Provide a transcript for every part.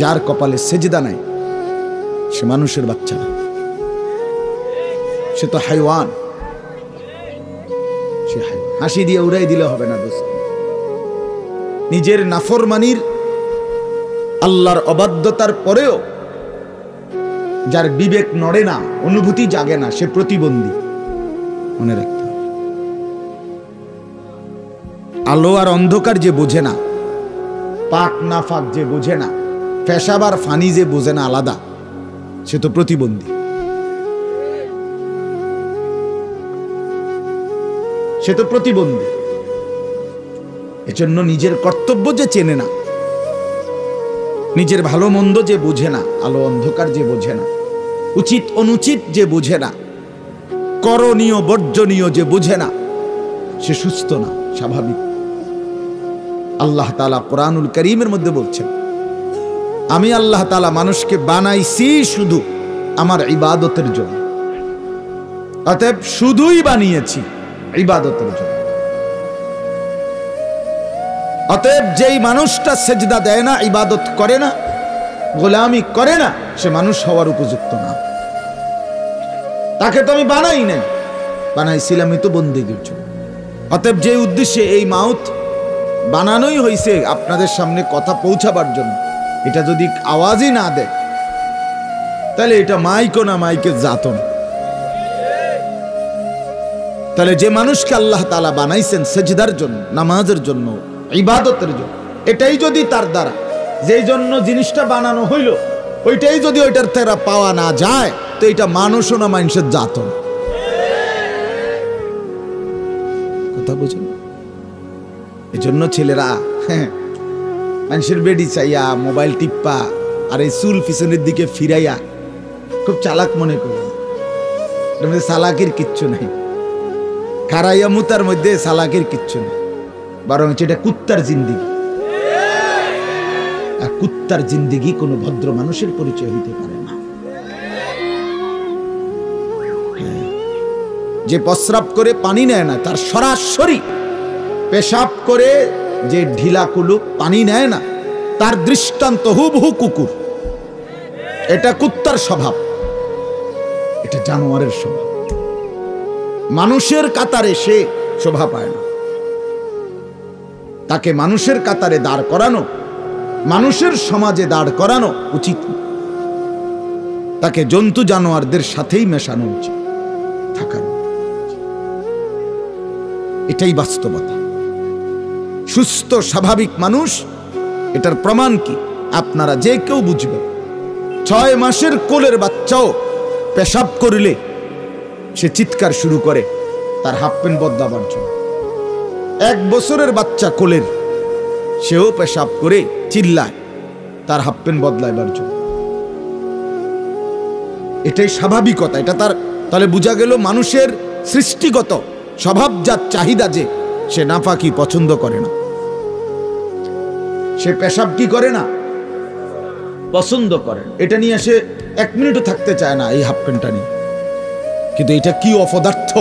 যার কপালে সেজদা নাই সে মানুষের বাচ্চা না, সে তো হাইওয়ান। সে হাইওয়ান। হাসি দিয়ে উড়াই দিলে হবে না দোস্ত। নিজের নাফরমানির, আল্লাহর অবাধ্যতার পরেও যার বিবেক নড়ে না, অনুভূতি জাগে না, সে প্রতিবন্ধী। মনে রাখতে হবে। আলো আর অন্ধকার যে বোঝে না, পাক না ফাক যে বোঝে না, পেশাব আর ফানি যে বোঝে না আলাদা, সে তো প্রতিবন্ধী। সে তো প্রতিবন্ধী। এজন্য নিজের কর্তব্য যে চেনে না, নিজের ভালো মন্দ যে বোঝে না, আলো অন্ধকার যে বোঝে না, উচিত অনুচিত যে বোঝে না, করণীয় বর্জনীয় যে বোঝে না, সে সুস্থ না, স্বাভাবিক। আল্লাহ তাআলা কোরআনুল কারীমের মধ্যে বলছেন, আমি আল্লাহ তাআলা মানুষকে বানাইছি শুধু আমার ইবাদতের জন্য। অতএব শুধুই বানিয়েছি ইবাদতের জন্য। অতএব যেই মানুষটা সেজদা দেয় না, ইবাদত করে না, গোলামি করে না, সে মানুষ হওয়ার উপযুক্ত না। তাকে তো আমি বানাই নাই, বানাইছিলামই তো বন্দেগীর জন্য। অতএব যে উদ্দেশ্যে এই মাউথ বানানোই হয়েছে আপনাদের সামনে কথা পৌঁছাবার জন্য, এটা যদি আওয়াজই না দেয় তাহলে এটা মাইকও না, মাইকের জাতন। তাহলে যে মানুষকে আল্লাহ তাআলা বানাইছেন সেজদার জন্য, নামাজের জন্য, ইবাদতের জন্য, এটাই যদি তার দ্বারা যেই জন্য জিনিসটা বানানো হইল ওইটাই যদি ওইটার থেকে পাওয়া না যায়, তো এটা মানুষও না, মানুষের জাতন। কথা বুঝেন? এজন্য ছেলেরা মানুষের বেডি চাইয়া মোবাইল টিপ্পা আর এই চুল পিছনের দিকে ফিরাইয়া খুব চালাক মনে করে। চালাকের কিচ্ছু নাই, খারাইয়া মুতার মধ্যে চালাকের কিচ্ছু নেই, বরং এটা কুত্তার জিন্দিগি। আর কুত্তার জিন্দিগি কোনো ভদ্র মানুষের পরিচয় হইতে পারে না। যে প্রস্রাব করে পানি নেয় না, তার সরাসরি পেশাব করে যে ঢিলা কুলুপ পানি নেয় না, তার দৃষ্টান্ত হুবহু কুকুর। এটা কুত্তার স্বভাব, এটা জানোয়ারের স্বভাব। মানুষের কাতারে সে শোভা পায় না। তাকে মানুষের কাতারে দাঁড় করানো, মানুষের সমাজে দাঁড় করানো উচিত। তাকে জন্তু জানোয়ারদের সাথেই মেশানো উচিত, থাকার। এটাই বাস্তবতা। সুস্থ স্বাভাবিক মানুষ, এটার প্রমাণ কি আপনারা যে কেউ বুঝবেন। 6 মাসের কোলের বাচ্চাও পেশাব করিলে সে চিৎকার শুরু করে তার হাফ প্যান্ট বদলাবার জন্য। 1 বছরের বাচ্চা কোলের, সেও পেশাব করে চিল্লায় তার হাফ প্যান্ট বদলাইবার জন্য। এটাই স্বাভাবিকতা। এটা তার, তাহলে বোঝা গেল মানুষের সৃষ্টিগত স্বভাবজাত চাহিদা যে সে নাপাকি পছন্দ করে না, সে পেশাব কি করে না, পছন্দ করে। এটা নিয়ে সে 1 মিনিটও থাকতে চায় না এই হাফ প্যান্টটা নিয়ে। কিন্তু এটা কি অপদার্থ!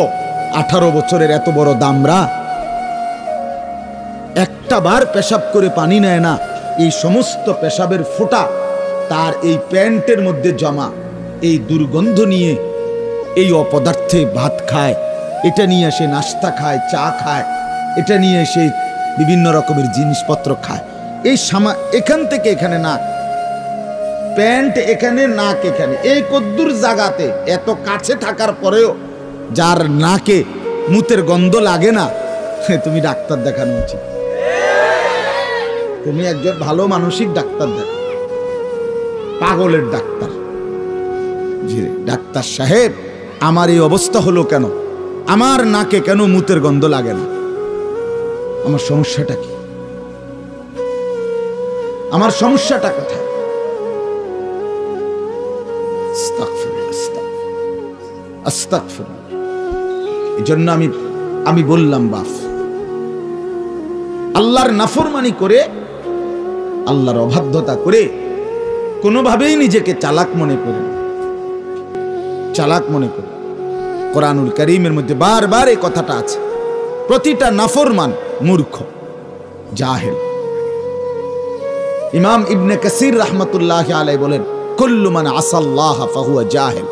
18 বছরের এত বড় দামরা একটা বার পেশাব করে পানি নেয় না, এই সমস্ত পেশাবের ফোঁটা তার এই প্যান্টের মধ্যে জমা, এই দুর্গন্ধ নিয়ে এই অপদার্থে ভাত খায়, এটা নিয়ে সে নাস্তা খায়, চা খায়, এটা নিয়ে সে বিভিন্ন রকমের জিনিসপত্র খায়। এই এখান থেকে এখানে নাক, প্যান্ট এখানে, নাক এখানে, এই কদ্দুর জায়গাতে এত কাছে থাকার পরেও যার নাকে মুতের গন্ধ লাগে না, তুমি ডাক্তার দেখানো উচিত। তুমি একজন ভালো মানসিক ডাক্তার দেখো, পাগলের ডাক্তার। জি ডাক্তার সাহেব, আমার এই অবস্থা হলো কেন? আমার নাকে কেন মুতের গন্ধ লাগে না? আমার সমস্যাটা কি? আমার সমস্যাটা কোথায়? এই জন্য আমি বললাম, বাপ আল্লাহর নাফরমানি করে, আল্লাহর অবাধ্যতা করে কোনোভাবেই নিজেকে চালাক মনে করে, চালাক মনে করে। কোরআনুল কারীমের মধ্যে বারবার এই কথাটা আছে। প্রতিটা নাফরমান মূর্খ, জাহেল। ইমাম ইবনে কাসির রাহমাতুল্লাহি আলাইহি বলেন, কুল্লু মান আসাল্লাহ ফাহুয়া জাহিল।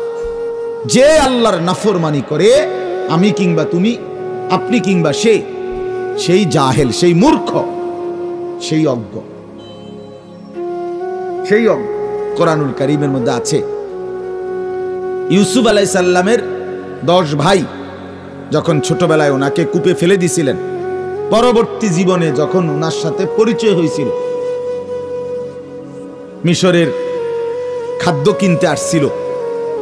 যে আল্লাহর নাফরমানি করে, আমি কিংবা তুমি, আপনি কিংবা সে, সেই জাহেল, সেই মূর্খ, সেই অজ্ঞ, সেই অজ্ঞ। কোরআনুল কারীমের মধ্যে আছে, ইউসুফ আলাইহিস সালামের 10 ভাই যখন ছোটবেলায় ওনাকে কূপে ফেলে দিয়েছিলেন, পরবর্তী জীবনে যখন ওনার সাথে পরিচয় হয়েছিল, মিশরের খাদ্য কিনতে আসছিল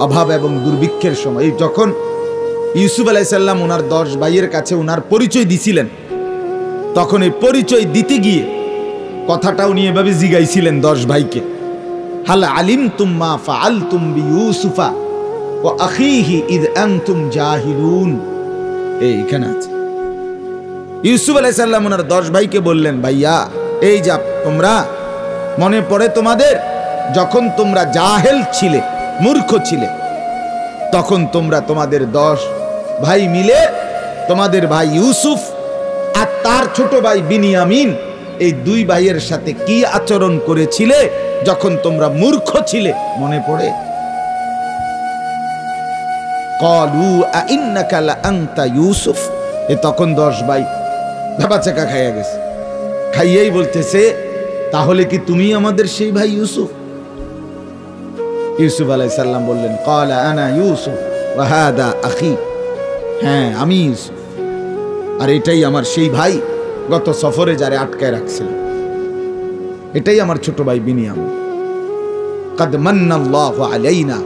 অভাব এবং দুর্ভিক্ষের সময়, যখন ইউসুফ আলাইহিস সালাম ওনার 10 ভাইয়ের কাছে ওনার পরিচয় দিছিলেন, তখন এই পরিচয় দিতে গিয়ে কথাটা উনি এভাবে জিগাইছিলেন 10 ভাইকে, হাল আলিমতুম মা ফাআলতুম বিইউসুফা ওয়া আখিহি ইয আনতুম জাহিলুন। এইখানে আছে ইউসুফ আলাইহিস সালাম ওনার 10 ভাইকে বললেন, ভাইয়া এই যা তোমরা, মনে পড়ে তোমাদের যখন তোমরা জাহেল ছিলে, মূর্খ ছিলে, তখন তোমরা তোমাদের 10 ভাই মিলে তোমাদের ভাই ইউসুফ আর তার ছোট ভাই বিনিয়ামিন, এই 2 ভাইয়ের সাথে কি আচরণ করেছিলে যখন তোমরা মূর্খ ছিলে, মনে পড়ে? ক্বালু আইন্নাকা লা আনতা ইউসুফ। তখন 10 ভাই ভেবাচাকা খাইয়া গেছে, খাইয়েই বলতেছে, তাহলে কি তুমি আমাদের সেই ভাই ইউসুফ? ইউসুফ আলাইহিস সালাম বললেন, ক্বালা আনা ইউসুফ ওয়া হাদা আখি। হ্যাঁ, আমি ইউসুফ, আর এটাই আমার সেই ভাই, গত সফরে যারে আটকায় রাখছিল, এটাই আমার ছোট ভাই বিনিয়ামিন। কাদ মান্নাল্লাহু আলাইনা।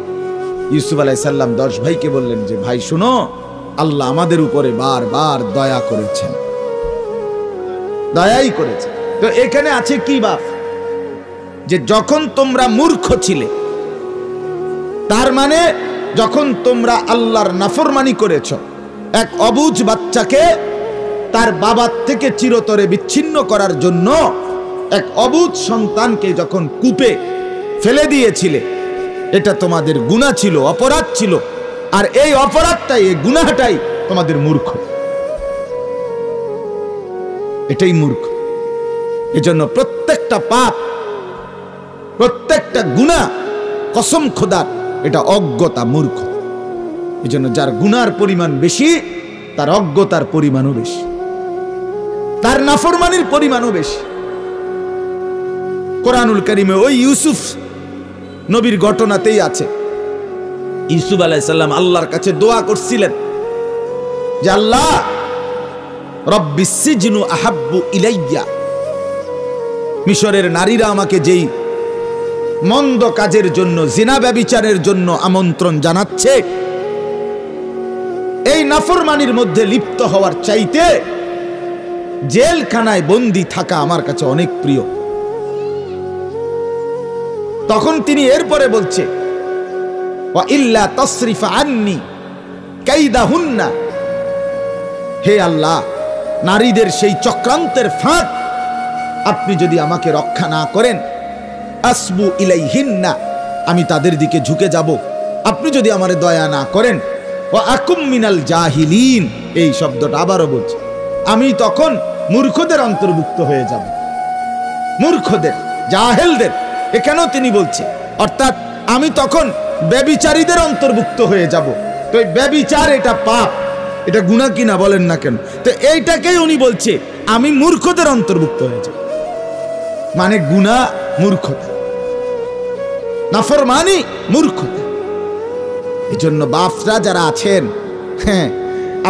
ইউসুফ আলাইহিস সালাম 10 ভাইকে বললেন যে, ভাই শুনো, আল্লাহ আমাদের উপরে বারবার দয়া করেছেন, দয়াই করেছেন। তো এখানে আছে কি বাপ, যে যখন তোমরা মূর্খ ছিলে, তার মানে যখন তোমরা আল্লাহর নাফরমানি করেছ, এক অবুঝ বাচ্চাকে তার বাবার থেকে চিরতরে বিচ্ছিন্ন করার জন্য এক অবুঝ সন্তানকে যখন কূপে ফেলে দিয়েছিলে, এটা তোমাদের গুনাহ ছিল, অপরাধ ছিল, আর এই অপরাধটাই, এই গুনাহটাই তোমাদের মূর্খ, এটাই মূর্খ। এজন্য প্রত্যেকটা পাপ, প্রত্যেকটা গুনাহ, কসম খোদার, এটা অজ্ঞতা, মূর্খ। এজন্য যার গুনার পরিমাণ বেশি, তার অজ্ঞতার পরিমাণও বেশি, তার নাফরমানির পরিমাণও বেশি। কোরআনুল কারীমে ওই ইউসুফ নবীর ঘটনাতেই আছে, ইউসুফ আলাইহিস সালাম আল্লাহর কাছে দোয়া করছিলেন যে, আল্লাহ রব্বিস সিজনু আহাব্বু ইলাইয়া। মিশরের নারীরা আমাকে যেই মন্দ কাজের জন্য, জিনা ব্যভিচারের জন্য আমন্ত্রণ জানাচ্ছে, এই নাফরমানির মধ্যে লিপ্ত হওয়ার চাইতে জেলখানায় বন্দী থাকা আমার কাছে অনেক প্রিয়। তখন তিনি এরপরে বলছে, ওয়া ইল্লা তাসরিফ আন্নি কাইদাহুন্না। হে আল্লাহ, নারীদের সেই চক্রান্তের ফাঁদ আপনি যদি আমাকে রক্ষা না করেন, আসবু ইলাইহিন্না, আমি তাদের দিকে ঝুঁকে যাব। আপনি যদি আমারে দয়া না করেন, ওয়া আকুম মিনাল জাহিলিন, এই শব্দটা আবারও বলছি, আমি তখন মূর্খদের অন্তর্ভুক্ত হয়ে যাব, মূর্খদের, জাহেলদের। এখানেও তিনি বলছে, অর্থাৎ আমি তখন ব্যভিচারীদের অন্তর্ভুক্ত হয়ে যাব। তো এই ব্যভিচার এটা পাপ, এটা গুনাহ কিনা বলেন না কেন? তো এইটাকেই উনি বলছে, আমি মূর্খদের অন্তর্ভুক্ত হয়ে যাব, মানে গুনাহ মূর্খতা, নাফরমানি মূর্খতা। এজন্য বাপরা যারা আছেন, হ্যাঁ,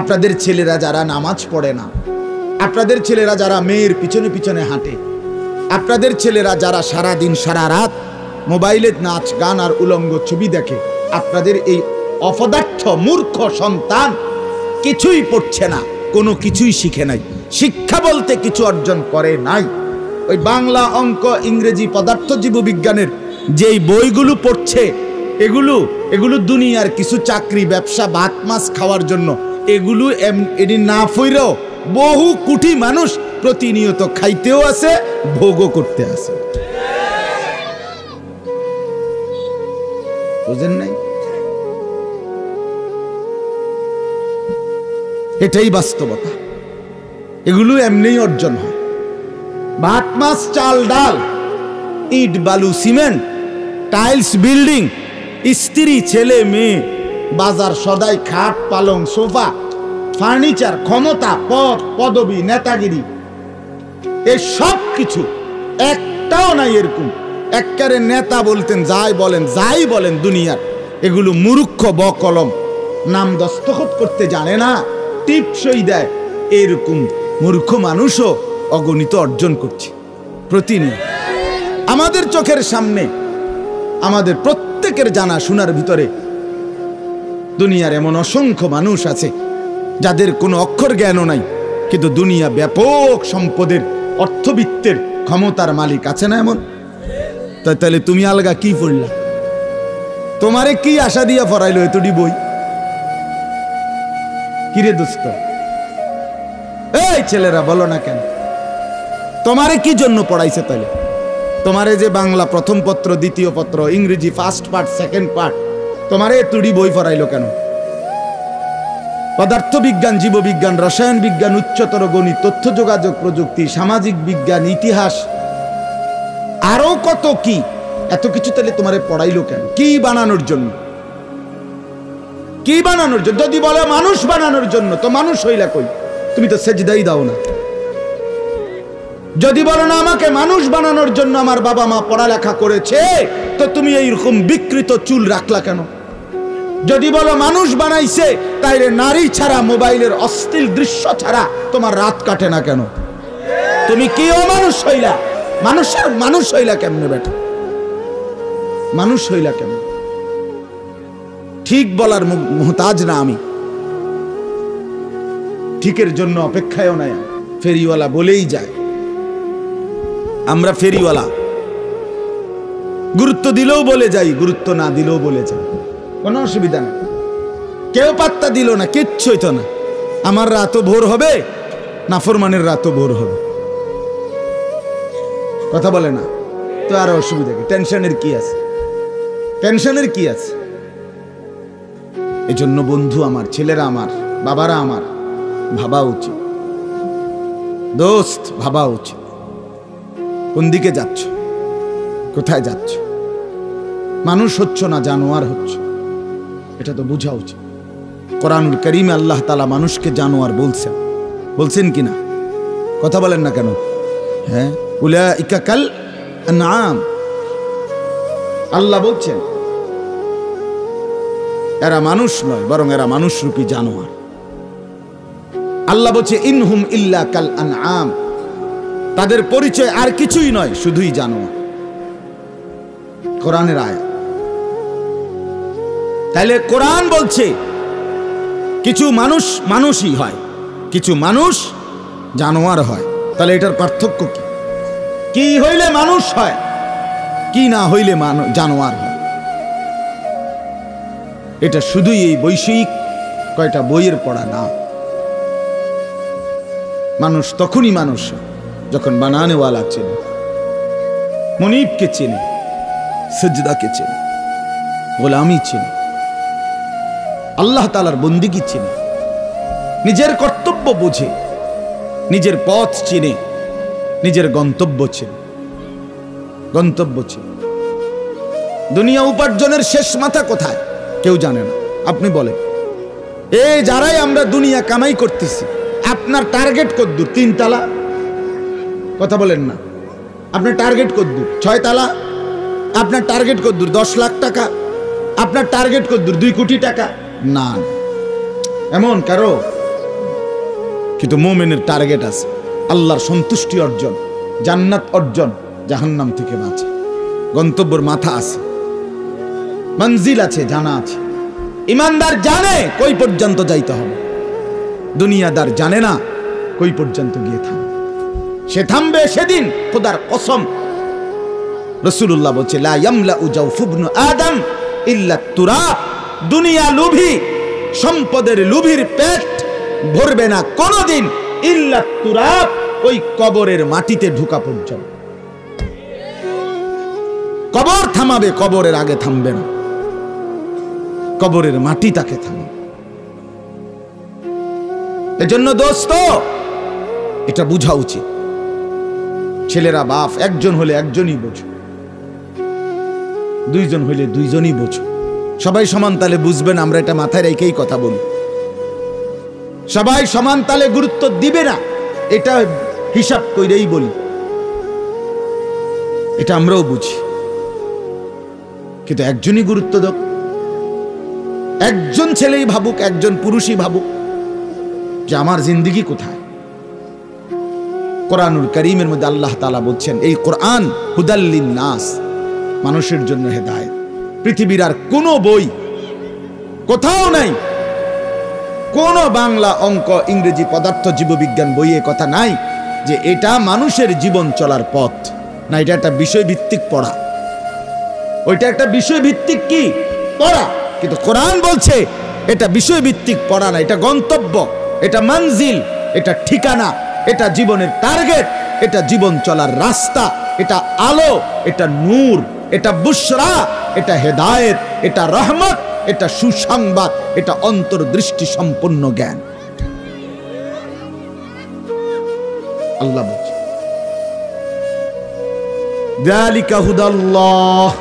আপনাদের ছেলেরা যারা নামাজ পড়ে না, আপনাদের ছেলেরা যারা মেয়ের পিছনে পিছনে হাঁটে, আপনাদের ছেলেরা যারা সারা দিন সারা রাত মোবাইলে নাচ গান আর উলঙ্গ ছবি দেখে, আপনাদের এই অপদার্থ মূর্খ সন্তান কিছুই পড়ছে না, কোনো কিছুই শিখে নাই, শিক্ষা বলতে কিছু অর্জন করে নাই। ওই বাংলা, অঙ্ক, ইংরেজি, পদার্থ জীববিজ্ঞানের যেই বইগুলো পড়ছে, এগুলো দুনিয়ার কিছু চাকরি, ব্যবসা, ভাত মাছ খাওয়ার জন্য, এগুলো এটি না ফইরেও বহু কোটি মানুষ প্রতিনিয়ত খাইতেও আছে, ভোগও করতে আছে। বুঝেন নাই? এটাই বাস্তবতা। এগুলো এমনিই অর্জন হয়। ভাত মাছ চাল ডাল ইট বালু সিমেন্ট, টাইলস বিল্ডিং, স্ত্রী ছেলে মেয়ে, বাজার সদাই, খাট পালং সোফা, ফার্নিচার, ক্ষমতা, পদ পদবি, নেতাগিরি, এই সব কিছু একটাও নাই এরকম। একবারে নেতা বলতেন যাই বলেন দুনিয়ার, এগুলো মূর্খ বকলম, নাম দস্তখত করতে জানে না, টিপসই দেয়, এরকম মূর্খ মানুষও অগণিত অর্জন করছে প্রতিনিয়ত আমাদের চোখের সামনে। আমাদের প্রত্যেকের জানা শোনার ভিতরে দুনিয়ার এমন অসংখ্য মানুষ আছে যাদের কোনো অক্ষর জ্ঞানও নাই, কিন্তু দুনিয়া ব্যাপক সম্পদের, অর্থবিত্তের, ক্ষমতার মালিক আছে না এমন? তাহলে তুমি আলগা কি পড়লা? তোমারে কি আশা দিয়া পড়াইলো এতটি বই? কিরে দোস্ত, এই ছেলেরা বলো না কেন, তোমারে কি জন্য পড়াইছে? তাহলে তোমারে যে বাংলা প্রথম পত্র, দ্বিতীয় পত্র, ইংরেজি ফার্স্ট পার্ট, সেকেন্ড পার্ট, তোমারে এতটি বই পড়াইলো কেন? পদার্থ বিজ্ঞান, জীববিজ্ঞান, রসায়ন বিজ্ঞান, উচ্চতর গণিত, তথ্য যোগাযোগ প্রযুক্তি, সামাজিক বিজ্ঞান, ইতিহাস, আরো কত কি, এত কিছু তাহলে তোমারে পড়াইলো কেন? কি বানানোর জন্য? কি বানানোর জন্য? যদি বলে মানুষ বানানোর জন্য, তো মানুষ হইলা কই? তুমি তো সেজদাই দাও না। যদি বলো না আমাকে মানুষ বানানোর জন্য আমার বাবা মা পড়ালেখা করেছে, তো তুমি এইরকম বিকৃত চুল রাখলা কেন? যদি বলো মানুষ বানাইছে, তাইলে নারী ছাড়া, মোবাইলের অশ্লীল দৃশ্য ছাড়া তোমার রাত কাটে না কেন? তুমি কি অমানুষ হইলা? মানুষ হইলা কেমনে বেটা? মানুষ হইলা কেমনে? ঠিক বলার মুহতাজ না আমি, ঠিকের জন্য অপেক্ষায়ও নাই। ফেরিওয়ালা বলেই যায়, আমরা ফেরিওয়ালা, গুরুত্ব দিলেও বলে যাই, গুরুত্ব না দিলেও বলে যাই, কোনো অসুবিধা নেই। কেউ পাত্তা দিল না, কিচ্ছু হইতো না। আমার রাতও ভোর হবে, নাফরমানের রাতও ভোর হবে। কথা বলে না তো আর অসুবিধা কি? টেনশনের কি আছে? টেনশনের কি আছে? এজন্য বন্ধু আমার, ছেলেরা আমার, বাবারা আমার, ভাবা উচিত দোস্ত, ভাবা উচিত কোন দিকে যাচ্ছ, কোথায় যাচ্ছ। মানুষ হচ্ছ না জানোয়ার হচ্ছ, এটা তো বোঝা উচিত। কোরআনুল কারীমে আল্লাহ তাআলা মানুষকে জানোয়ার বলছেন কিনা? কথা বলেন না কেন? হ্যাঁ, উলাইকা কাল আনআম, আল্লাহ বলছেন এরা মানুষ নয়, বরং এরা মানুষরূপী জানোয়ার। আল্লাহ বলছে ইনহুম ইল্লা কাল আনআম, তাদের পরিচয় আর কিছুই নয়, শুধুই জানোয়ার। কোরআনের আয়াত। তাহলে কোরআন বলছে কিছু মানুষ মানুষই হয়, কিছু মানুষ জানোয়ার হয়। তাহলে এটার পার্থক্য কি? কি হইলে মানুষ হয়, কি না হইলে জানোয়ার হয়? এটা শুধুই এই বৈষয়িক কয়টা বইয়ের পড়া না। মানুষ তখনই মানুষ যখন বানানেওয়ালা চেনে, মুনিবকে চেনে, সেজদাকে চেনে, গোলামি চেনে, আল্লাহ তাআলার বন্দিগি চেনে, নিজের কর্তব্য বুঝে, নিজের পথ চেনে, নিজের গন্তব্য চেনে। দুনিয়া উপার্জনের শেষ মাথা কোথায় কেউ জানে না। আপনি বলেন, এই যারাই আমরা দুনিয়া কামাই করতেছি, আপনার টার্গেট কদ্দূর? 3 তালা? কথা বলেন না। আপনার টার্গেট কদ্দূর? 6 তালা? আপনার টার্গেট কদ্দূর? 10 লাখ টাকা? আপনার টার্গেট কদ্দূর? 2 কোটি টাকা? না, এমন কারো। কিন্তু মুমিনের টার্গেট আছে আল্লাহর সন্তুষ্টি অর্জন, জান্নাত অর্জন, জাহান্নাম থেকে বাঁচা। গন্তব্যের মাথা আছে, মঞ্জিল আছে, জানা আছে। ইমানদার জানে কই পর্যন্ত যাইতে হবে, দুনিয়াদার জানে না কই পর্যন্ত গিয়ে থামবে। সে থামবে সেদিন খোদার কসম। রাসূলুল্লাহ বলছে লা ইয়ামলাউ জাওফু ইবনু আদম ইল্লা তুরাব, দুনিয়া লোভী, সম্পদের লোভীর পেট ভরবে না কোনদিন ইল্লা তুরাব, ওই কবরের মাটিতে ঢোকা পর্যন্ত। কবর থামাবে, কবরের আগে থামবে না, কবরের মাটি তাকে থামাবে। এজন্য দোস্ত এটা বুঝা উচিত। ছেলেরা বাপ একজন হলে একজনই বোঝে, দুইজন হইলে দুইজনই বোঝো। সবাই সমান তালে বুঝবেন, আমরা এটা মাথায় রেখেই কথা বলি। সবাই সমান তালে গুরুত্ব দিবে না, এটা হিসাব কইরেই বলি, এটা আমরাও বুঝি। কিন্তু একজনই গুরুত্ব দাও, একজন ছেলেই ভাবুক, একজন পুরুষই ভাবুক যে আমার জিন্দেগি কোথায়। কোরআনুল কারীমের মধ্যে আল্লাহ তাআলা বলছেন, এই কোরআন হুদাল লিন-নাস, মানুষের জন্য হেদায়েত। পৃথিবীর আর কোনো বই কোথাও নাই, কোন বাংলা, অঙ্ক, ইংরেজি, পদার্থ, জীববিজ্ঞান বইয়ে কথা নাই যে এটা মানুষের জীবন চলার পথ। না, এটা একটা বিষয়ভিত্তিক পড়া, ওইটা একটা বিষয়ভিত্তিক কি পড়া। কিন্তু কোরআন বলছে এটা বিষয়ভিত্তিক পড়া না, এটা গন্তব্য, এটা মঞ্জিল, এটা ঠিকানা, এটা জীবনের টার্গেট, এটা জীবন চলার রাস্তা, এটা আলো, এটা নূর, এটা বুশরা, এটা হেদায়েত, এটা রহমত, এটা সুসংবাদ, এটা অন্তর্দৃষ্টি সম্পন্ন জ্ঞান। আল্লাহ বলছে যালিকা হুদাল্লাহ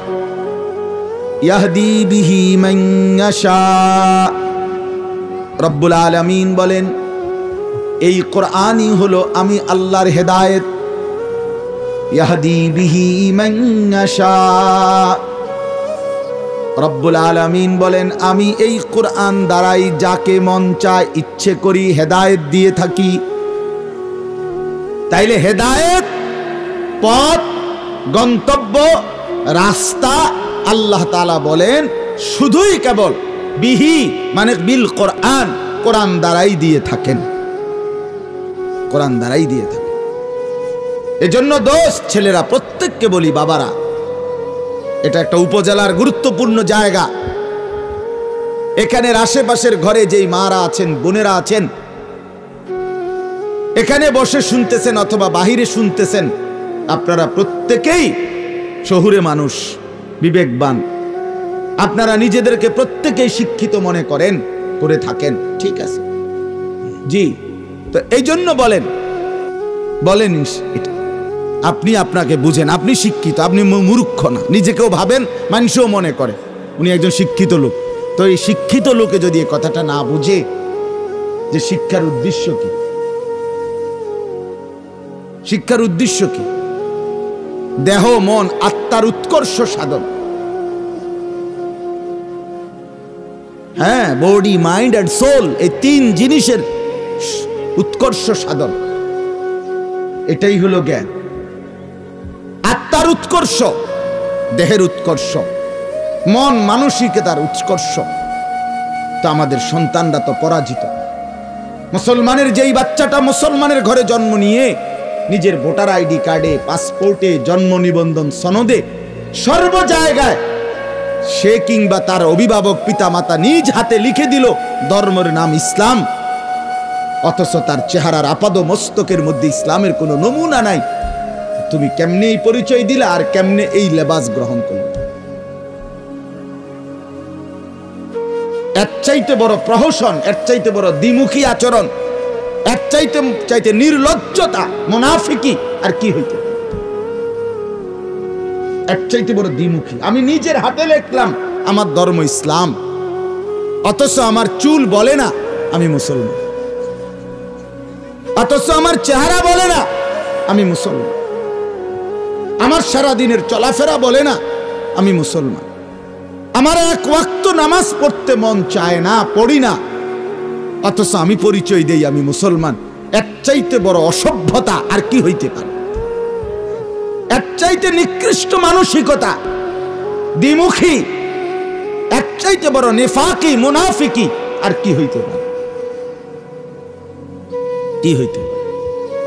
ইয়াহদি বিহি মান ইয়াশা। রব্বুল আলামিন বলেন, এই কোরআনই হলো আমি আল্লাহর হেদায়েত। ইয়াহদি বিহি মান ইয়াশা, রব্বুল আলামিন বলেন আমি এই কোরআন দ্বারাই যাকে মন চায় ইচ্ছে করি হেদায়েত দিয়ে থাকি। তাইলে হেদায়েত, পথ, গন্তব্য, রাস্তা আল্লাহ তাআলা বলেন শুধুই কেবল বিহি মানে বিল কোরআন, কোরআন দ্বারাই দিয়ে থাকেন, কোরআন দ্বারাই দিয়ে থাকেন। এজন্য দোস্ত ছেলেরা প্রত্যেককে বলি, বাবারা, এটা একটা উপজেলার গুরুত্বপূর্ণ জায়গা। এখানের আশেপাশের ঘরে যেই মারা আছেন, বোনেরা আছেন, এখানে বসে শুনতেছেন অথবা বাহিরে শুনতেছেন, আপনারা প্রত্যেকেই শহুরে মানুষ, বিবেকবান, আপনারা নিজেদেরকে প্রত্যেকেই শিক্ষিত মনে করেন, করে থাকেন, ঠিক আছে জি। তো এই জন্য বলেন এটা আপনি আপনাকে বুঝেন, আপনি শিক্ষিত, আপনি মূর্খ না, নিজেকেও ভাবেন, মানুষও মনে করে উনি একজন শিক্ষিত লোক। তো এই শিক্ষিত লোকে যদি এই কথাটা না বুঝে যে শিক্ষার উদ্দেশ্য কি, শিক্ষার উদ্দেশ্য কি, দেহ, মন, আত্মার উৎকর্ষ সাধন, হ্যাঁ, বডি, মাইন্ড এন্ড সোল, এই তিন জিনিসের উৎকর্ষ সাধন, এটাই হলো জ্ঞান। আত্মার উৎকর্ষ, দেহের উৎকর্ষ, মন মানসিকতার উৎকর্ষ। তো আমাদের সন্তানরা তো পরাজিত। মুসলমানের যেই বাচ্চাটা মুসলমানের ঘরে জন্ম নিয়ে নিজের ভোটার আইডি কার্ডে, পাসপোর্টে, জন্ম নিবন্ধন সনদে, সর্ব জায়গায় সে কিংবা তার অভিভাবক পিতামাতা নিজ হাতে লিখে দিল ধর্মের নাম ইসলাম, অথচ তার চেহারার আপাদ মস্তকের মধ্যে ইসলামের কোনো নমুনা নাই। তুমি কেমনে এই পরিচয় দিলে আর কেমনে এই লেবাস গ্রহণ করলে? এর চাইতে বড় প্রহসন, এর চাইতে বড় দ্বিমুখী আচরণ, এর চাইতে নির্লজ্জতা, মুনাফিকি আর কি হইতে? এর চাইতে বড় দ্বিমুখী। আমি নিজের হাতে লিখলাম আমার ধর্ম ইসলাম, অথচ আমার চুল বলে না আমি মুসলমান, অথচ আমার চেহারা বলে না আমি মুসলমান, আমার সারাদিনের চলাফেরা বলে না আমি মুসলমান, আমার এক ওয়াক্ত নামাজ পড়তে মন চায় না, পড়ি না, অথচ আমি পরিচয় দেই আমি মুসলমান। এর চাইতে বড় অসভ্যতা আর কি হইতে পারে? এর চাইতে নিকৃষ্ট মানসিকতা, দ্বিমুখী, এর চাইতে বড় নিফাকি, মুনাফিকি আর কি হইতে পারে? কি হইতে পারে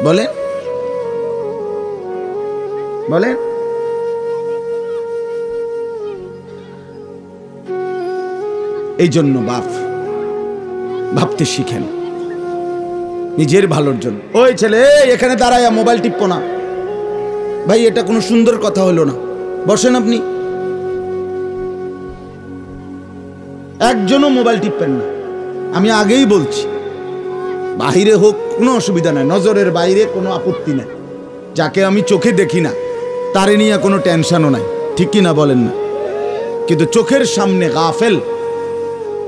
বলেন? বলেন। এই জন্য বাপ ভাবতে শিখেন নিজের ভালোর জন্য। ওই ছেলে এখানে দাঁড়ায়া মোবাইল টিপো না ভাই, এটা কোনো সুন্দর কথা হলো না, বসেন আপনি। একজনও মোবাইল টিপবেন না, আমি আগেই বলছি। বাহিরে হোক কোনো অসুবিধা নাই, নজরের বাইরে কোনো আপত্তি নাই, যাকে আমি চোখে দেখি না তারে নিয়ে কোনো টেনশনও নাই, ঠিক কি না বলেন না? কিন্তু চোখের সামনে গাফেল,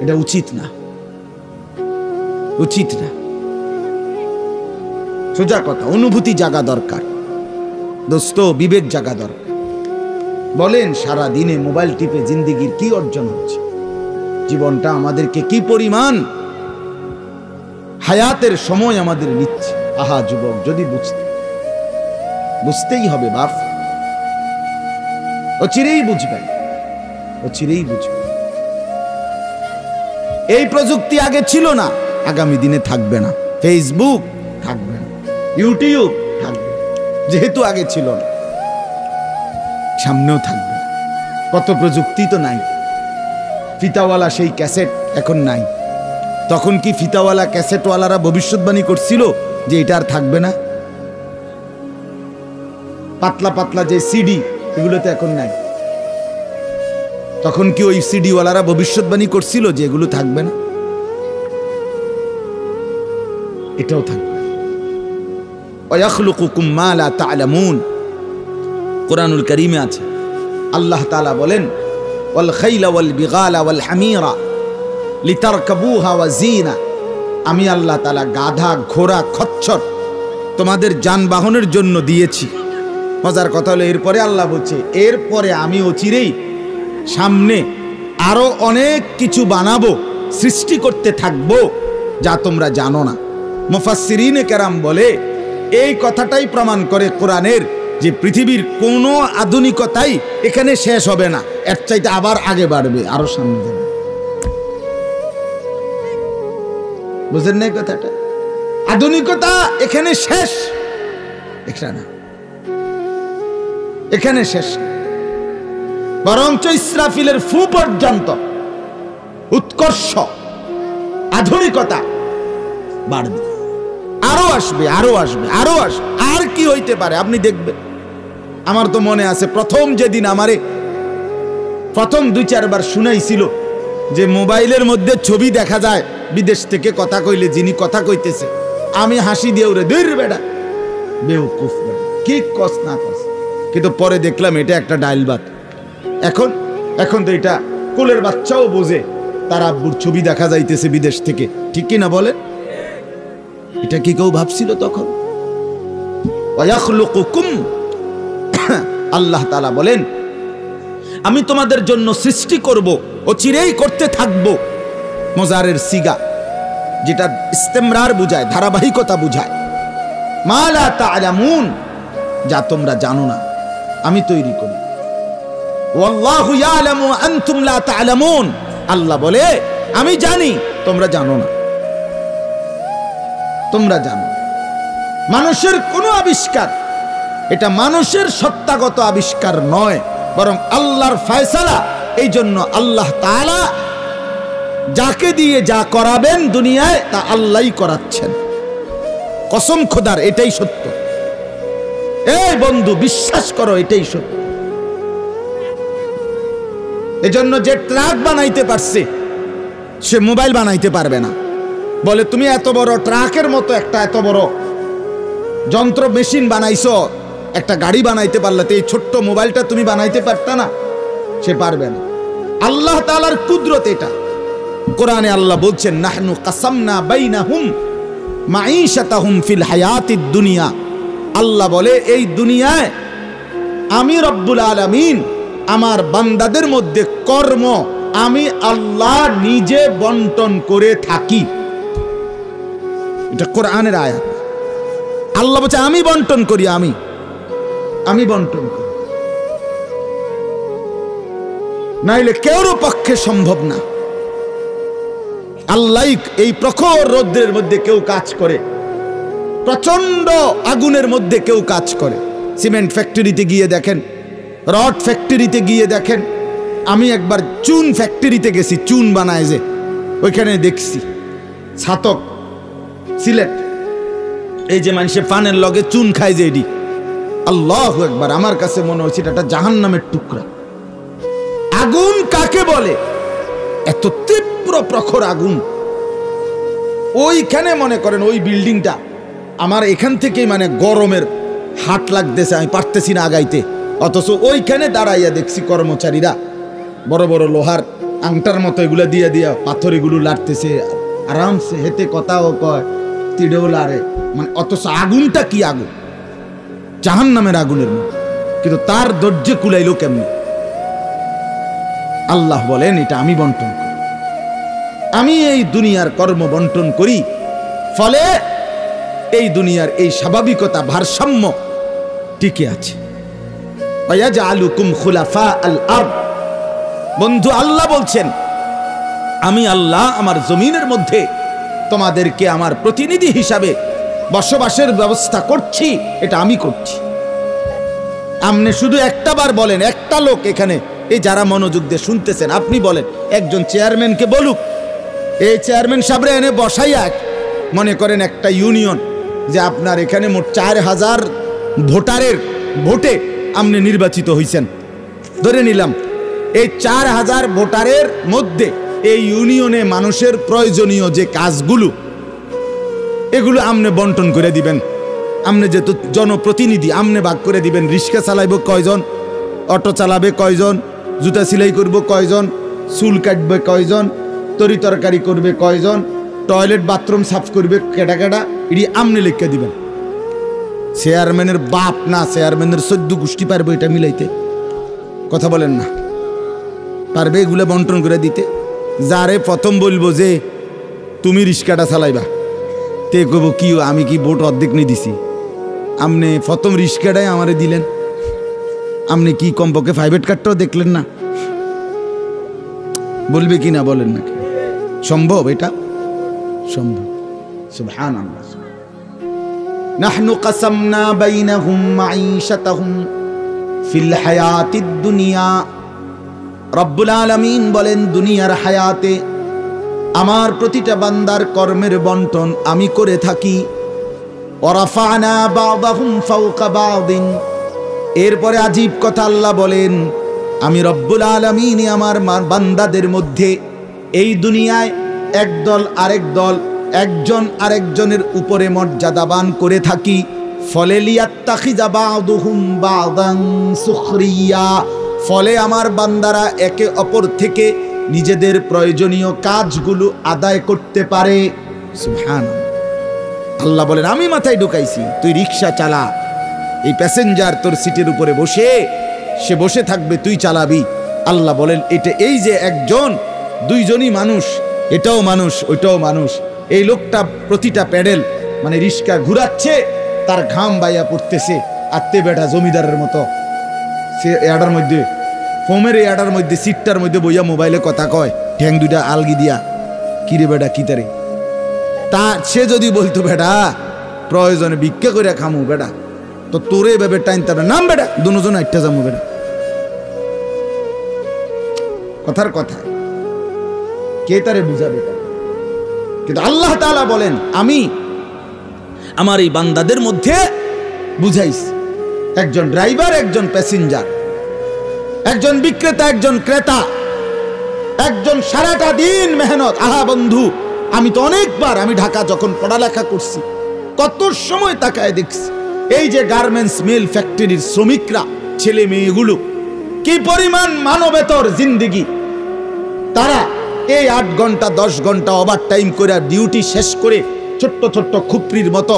এটা উচিত না, উচিত না। সোজা কথা, অনুভূতি জাগা দরকার দোস্ত, বিবেক জাগা দরকার। বলেন সারা দিনে মোবাইল টিপে জিন্দেগির কি অর্জন হচ্ছে? জীবনটা আমাদেরকে কি পরিমাণ হায়াতের সময় আমাদের নিচ্ছে। আহা যুবক, যদি বুঝতেই হবে বাপ, ও চিরেই বুঝবেন, ও চিরেই বুঝবেন। এই প্রযুক্তি আগে ছিল না, আগামী দিনে থাকবে না। ফেসবুক থাকবে না, ইউটিউব থাকবে, যেহেতু আগে ছিল না, সামনেও থাকবে। কত প্রযুক্তি তো নাই। ফিতাওয়ালা সেই ক্যাসেট এখন নাই। তখন কি ফিতাওয়ালা ক্যাসেটওয়ালারা ভবিষ্যৎবাণী করছিল যে এটা আর থাকবে না? পাতলা পাতলা যে সিডি, এগুলো তো এখন নাই। তখন কি ওই সিডিওয়ালারা ভবিষ্যৎবাণী করছিল যে এগুলো থাকবে না? এটাও থাকবে। ওয়াখলুকুকুম মা লা তা'লামুন, কুরআনুল কারীমে আছে। আল্লাহ তাআলা বলেন, ওয়াল খাইলা ওয়াল বিগালা ওয়াল হামিরা লিতারকাবুহা ওয়া জিনা। আমি আল্লাহ তাআলা গাধা, ঘোড়া, খচ্চর তোমাদের যানবাহনের জন্য দিয়েছি। মজার কথা হলো, এরপরে আল্লাহ বলছে, এরপরে আমি অচিরেই সামনে আরো অনেক কিছু বানাবো, সৃষ্টি করতে থাকবো যা তোমরা জানো না। মুফাসসিরিনে কেরাম বলে, এই কথাটাই প্রমাণ করে কোরআনের যে পৃথিবীর কোনো আধুনিকতাই এখানে শেষ হবে না, এর চাইতে আবার আগে বাড়বে, আরো সামনে যাবে। বুঝেন না কথাটা? আধুনিকতা এখানে শেষ, এখানে না, এখানে শেষ, বরঞ্চ ইসরাফিলের ফু পর্যন্ত উৎকর্ষ আধুনিকতা বাড়বে, আরো আসবে, আরো আসবে, আরো আসবে। আর কি হইতে পারে আপনি দেখবেন। আমার তো মনে আছে প্রথম যেদিন আমারে প্রথম 2-4 বার শুনাইছিল যে মোবাইলের মধ্যে ছবি দেখা যায়, বিদেশ থেকে কথা কইলে যিনি কথা কইতেছে, আমি হাসি দিয়ে ওরে দূর বেটা, বেউকুফ বেটা, কি কস না কস। কিন্তু পরে দেখলাম এটা একটা ডাইলবাত। এখন তো এটা কোলের বাচ্চাও বোঝে তার আব্বুর ছবি দেখা যাইতেছে বিদেশ থেকে, ঠিক কি না বলেন? এটা কি কেউ ভাবছিল তখন? ওয়াখলুকুকুম, আল্লাহ তাআলা বলেন, আমি তোমাদের জন্য সৃষ্টি করব, ও চিরেই করতে থাকবো। মজারের সিগা, যেটা ইস্তেমরার বুঝায়, ধারাবাহিকতা বুঝায়। মা লা তা'লামুন, যা তোমরা জানো না, আমি তৈরি করি। ওয়াল্লাহু ইয়ালামু ওয়া আনতুম লা তা'লামুন, আল্লাহ বলে আমি জানি, তোমরা জানো না। তোমরা জানো মানুষের কোনো আবিষ্কার, এটা মানুষের সত্তাগত আবিষ্কার নয়, বরং আল্লাহর ফয়সালা। এই জন্য আল্লাহ তাআলা যাকে দিয়ে যা করাবেন দুনিয়ায়, তা আল্লাহই করাচ্ছেন। কসম খোদার, এটাই সত্য। এই বন্ধু, বিশ্বাস করো, এটাই সত্য। এজন্য যে ট্রাক বানাইতে পারছে, সে মোবাইল বানাইতে পারবে না। বলে তুমি এত বড় ট্রাকের মতো একটা এত বড় যন্ত্র মেশিন বানাইছো, একটা গাড়ি বানাইতে পারলে তো এই ছোট্ট মোবাইলটা তুমি বানাইতে পারতা না? সে পারবে না। আল্লাহ তাআলার কুদরত এটা। কোরআনে আল্লাহ বলছেন, নাহনু কাসামনা বাইনাহুম মাঈশাতাহুম ফিল হায়াতিদ দুনিয়া। আল্লাহ বলে, এই দুনিয়ায় আমি রব্বুল আলামিন আমার বান্দাদের মধ্যে কর্ম আমি আল্লাহ নিজে বন্টন করে থাকি। এটা কোরআনের আয়াত। আল্লাহ বলছে আমি বন্টন করি, আমি বন্টন করি, নাইলে কেউর পক্ষে সম্ভব না। আল্লাহ এই প্রখর রৌদ্রের মধ্যে কেউ কাজ করে, প্রচন্ড আগুনের মধ্যে কেউ কাজ করে। সিমেন্ট ফ্যাক্টরিতে গিয়ে দেখেন, রড ফ্যাক্টরিতে গিয়ে দেখেন। আমি একবার চুন ফ্যাক্টরিতে গেছি, চুন বানায় যে, ওইখানে দেখছি ছাতক সিলেট, এই যে মানুষে পানের লগে চুন খায় যে, এডি আল্লাহু আকবার, আমার কাছে মনে হচ্ছে এটা একটা জাহান্নামের টুকরা। আগুন কাকে বলে? এত তীব্র প্রখর আগুন। ওইখানে মনে করেন ওই বিল্ডিংটা আমার এখান থেকেই মানে গরমের হাট লাগতেছে, আমি পারতেছি না আগাইতে। অথচ ওইখানে দাঁড়াইয়া দেখছি কর্মচারীরা বড় বড় লোহার আংটার মতো এগুলা দিয়া দিয়া পাথর এগুলো লাড়তেছে আরামসে, হেতে কথাও কয়, তিড়েও লাড়ে, মানে অথচ আগুনটা কি আগুন, জাহান্নামের আগুনের মতো, কিন্তু তার ধৈর্য কুলাইল কেমনি? আল্লাহ বলেন এটা আমি বন্টন করি, আমি এই দুনিয়ার কর্ম বন্টন করি, ফলে এই দুনিয়ার এই স্বাভাবিকতা ভারসাম্য টিকে আছে। ওয়াজআলুকুম খুলাফা আল আরদ, বন্ধু আল্লাহ বলছেন আমি আল্লাহ আমার জমিনের মধ্যে তোমাদেরকে আমার প্রতিনিধি হিসাবে বসবাসের ব্যবস্থা করছি, এটা আমি করছি। আপনি শুধু একটা বার বলেন, একটা লোক এখানে এই যারা মনোযোগ দিয়ে শুনতেছেন, আপনি বলেন একজন চেয়ারম্যানকে বলুক, এই চেয়ারম্যান সাহেবরে এনে বসাইয়া, মনে করেন একটা ইউনিয়ন যে আপনার এখানে মোট 4000 ভোটারের ভোটে আপনি নির্বাচিত হয়েছেন, ধরে নিলাম এই 4000 ভোটারের মধ্যে এই ইউনিয়নে মানুষের প্রয়োজনীয় যে কাজগুলো এগুলো আপনি বন্টন করে দিবেন। আপনি যেহেতু জনপ্রতিনিধি, আপনি ভাগ করে দিবেন, রিক্সা চালাইব কয়জন, অটো চালাবে কয়জন, জুতা সেলাই করব কয়জন, চুল কাটবে কয়জন, তরি তরকারি করবে কয়জন, টয়লেট বাথরুম সাফ করবে কেডা কেডা, এটি আপনি লিখে দিবেন। চেয়ারম্যানের বাপ না, চেয়ারম্যানের 14 গোষ্ঠী পারবে এটা মিলাইতে? কথা বলেন না, পারবে এগুলো বন্টন করে দিতে? যারে প্রথম বলবো যে তুমি রিক্সাটা চালাইবা, তে কব কি আমি কি ভোট অর্ধেক নিয়ে দিছি, আপনি প্রথম রিক্সাটাই আমারে দিলেন, আপনি কি কমপক্ষে প্রাইভেট কারটাও দেখলেন না? বলবে কি না বলেন নাকি? সম্ভব? এটা সম্ভব। সুবহানাল্লাহ। নাহনু কাসামনা বাইনাহুম মাঈশাতাহুম ফিল হায়াতিদ দুনিয়া, রব্বুল আলামিন বলেন দুনিয়ার হায়াতে আমার প্রতিটা বান্দার কর্মের বন্টন আমি করে থাকি। ওয়ারাফা'না বা'দাহুম ফাওকা বা'দিন, এরপরে আজীব কথা আল্লাহ বলেন আমি রব্বুল আলামিন আমার বান্দাদের মধ্যে এই দুনিয়ায় একদল আরেক দল, একজন আরেকজনের উপরে মর্যাদাবান করে থাকি। ফলে লিয়াত্তাখিযা বা'দুহুম বা'দান সুখরিয়া, ফলে আমার বান্দারা একে অপর থেকে নিজেদের প্রয়োজনীয় কাজগুলো আদায় করতে পারে। সুবহানাল্লাহ। আল্লাহ বলেন আমি মাথায় ঢুকাইছি, তুই রিক্সা চালা, এই প্যাসেঞ্জার তোর সিটের উপরে বসে, সে বসে থাকবে, তুই চালাবি। আল্লাহ বলেন এটা এই যে একজন দুইজনই মানুষ, এটাও মানুষ ওইটাও মানুষ, এই লোকটা প্রতিটা প্যাডেল মানে রিক্সা ঘুরাচ্ছে, তার ঘাম বাইয়া পড়তেছে, আত্মে বেটা জমিদারের মতো সে এডার মধ্যে ফোমের এডার মধ্যে সিটটার মধ্যে বইয়া মোবাইলে কথা কয়, ঠ্যাং দুইটা আলগি দিয়া, কিরে বেটা কি তারে, তা সে যদি বলতো বেটা প্রয়োজনে ভিক্ষা করে খামু বেটা, তো তোরে ভেবে টাইম তার নাম বেটা দুজন একটা যাবো বেটা। কথার কথা কে তারে বুঝাবে? কিন্তু আল্লাহ তাআলা বলেন আমি আমার এই বান্দাদের মধ্যে বুঝাইছি, একজন ড্রাইভার, একজন প্যাসেঞ্জার, একজন বিক্রেতা, একজন ক্রেতা, একজন সারাটা দিন মেহনত। আহা বন্ধু, আমি তো অনেকবার, আমি ঢাকা যখন পড়ালেখা করছি কত সময় তাকায় দেখছি এই যে গার্মেন্টস মিল ফ্যাক্টরির শ্রমিকরা, ছেলে মেয়েগুলো কি পরিমাণ মানবেতর জিন্দেগি, তারা এই 8 ঘন্টা 10 ঘন্টা ওভার টাইম করে ডিউটি শেষ করে ছোট্ট ছোট্ট খুপরির মতো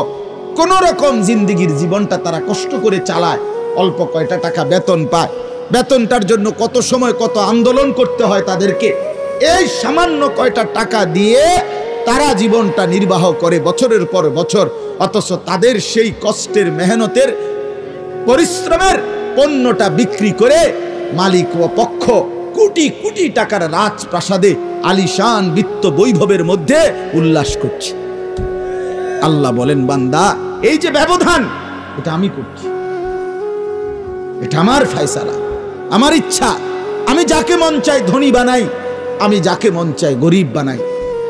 কোন রকম জিন্দেগির জীবনটা তারা কষ্ট করে চালায়, অল্প কয়টা টাকা বেতন পায়, বেতনটার জন্য কত সময় কত আন্দোলন করতে হয় তাদেরকে, এই সামান্য কয়টা টাকা দিয়ে তারা জীবনটা নির্বাহ করে বছরের পর বছর, অথচ তাদের সেই কষ্টের মেহনতের পরিশ্রমের পণ্যটা বিক্রি করে মালিক ও পক্ষ কোটি কোটি টাকার রাজপ্রাসাদে আলিশান বিত্ত বৈভবের মধ্যে উল্লাস করছে। আল্লাহ বলেন বান্দা এই যে ব্যবধান এটা আমি করছি, এটা আমার ফয়সালা, আমার ইচ্ছা। আমি যাকে মন চাই ধনী বানাই, আমি যাকে মন চাই গরিব বানাই,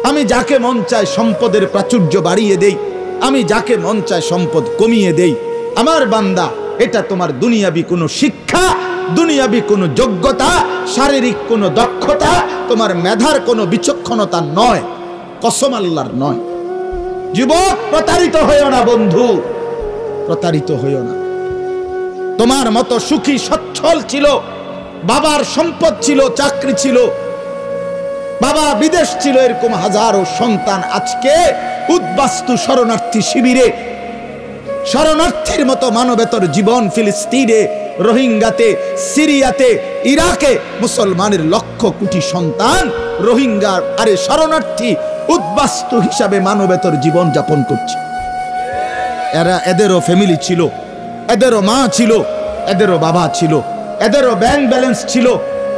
আমি যাকে মন চাই সম্পদের প্রাচুর্য বাড়িয়ে দেই, আমি যাকে মন চাই সম্পদ কমিয়ে দেই। আমার বান্দা এটা তোমার দুনিয়াবি কোনো শিক্ষা, দুনিয়াবি কোনো যোগ্যতা, শারীরিক কোনো দক্ষতা, তোমার মেধার কোনো বিচক্ষণতা নয়, কসম আল্লাহর নয়। যুবক প্রতারিত হইও না বন্ধু, প্রতারিত হইও না। তোমার মতো সুখী সচ্ছল ছিল বাবার সম্পদ ছিল, চাকরি ছিল, বাবা বিদেশ ছিল, এরকম হাজারো সন্তান আজকে উদ্বাস্তু শরণার্থী শিবিরে শরণার্থীর মতো মানবেতর জীবন। ফিলিস্তিনে, রোহিঙ্গাতে, সিরিয়াতে, ইরাকে মুসলমানের লক্ষ কোটি সন্তান রোহিঙ্গা আরে শরণার্থী উদ্বাস্তু হিসাবে মানবেতর জীবন যাপন করছে। এদেরও ফ্যামিলি ছিল, এদেরও মা ছিল, এদেরও বাবা ছিল, এদেরও ব্যাংক ব্যালেন্স ছিল,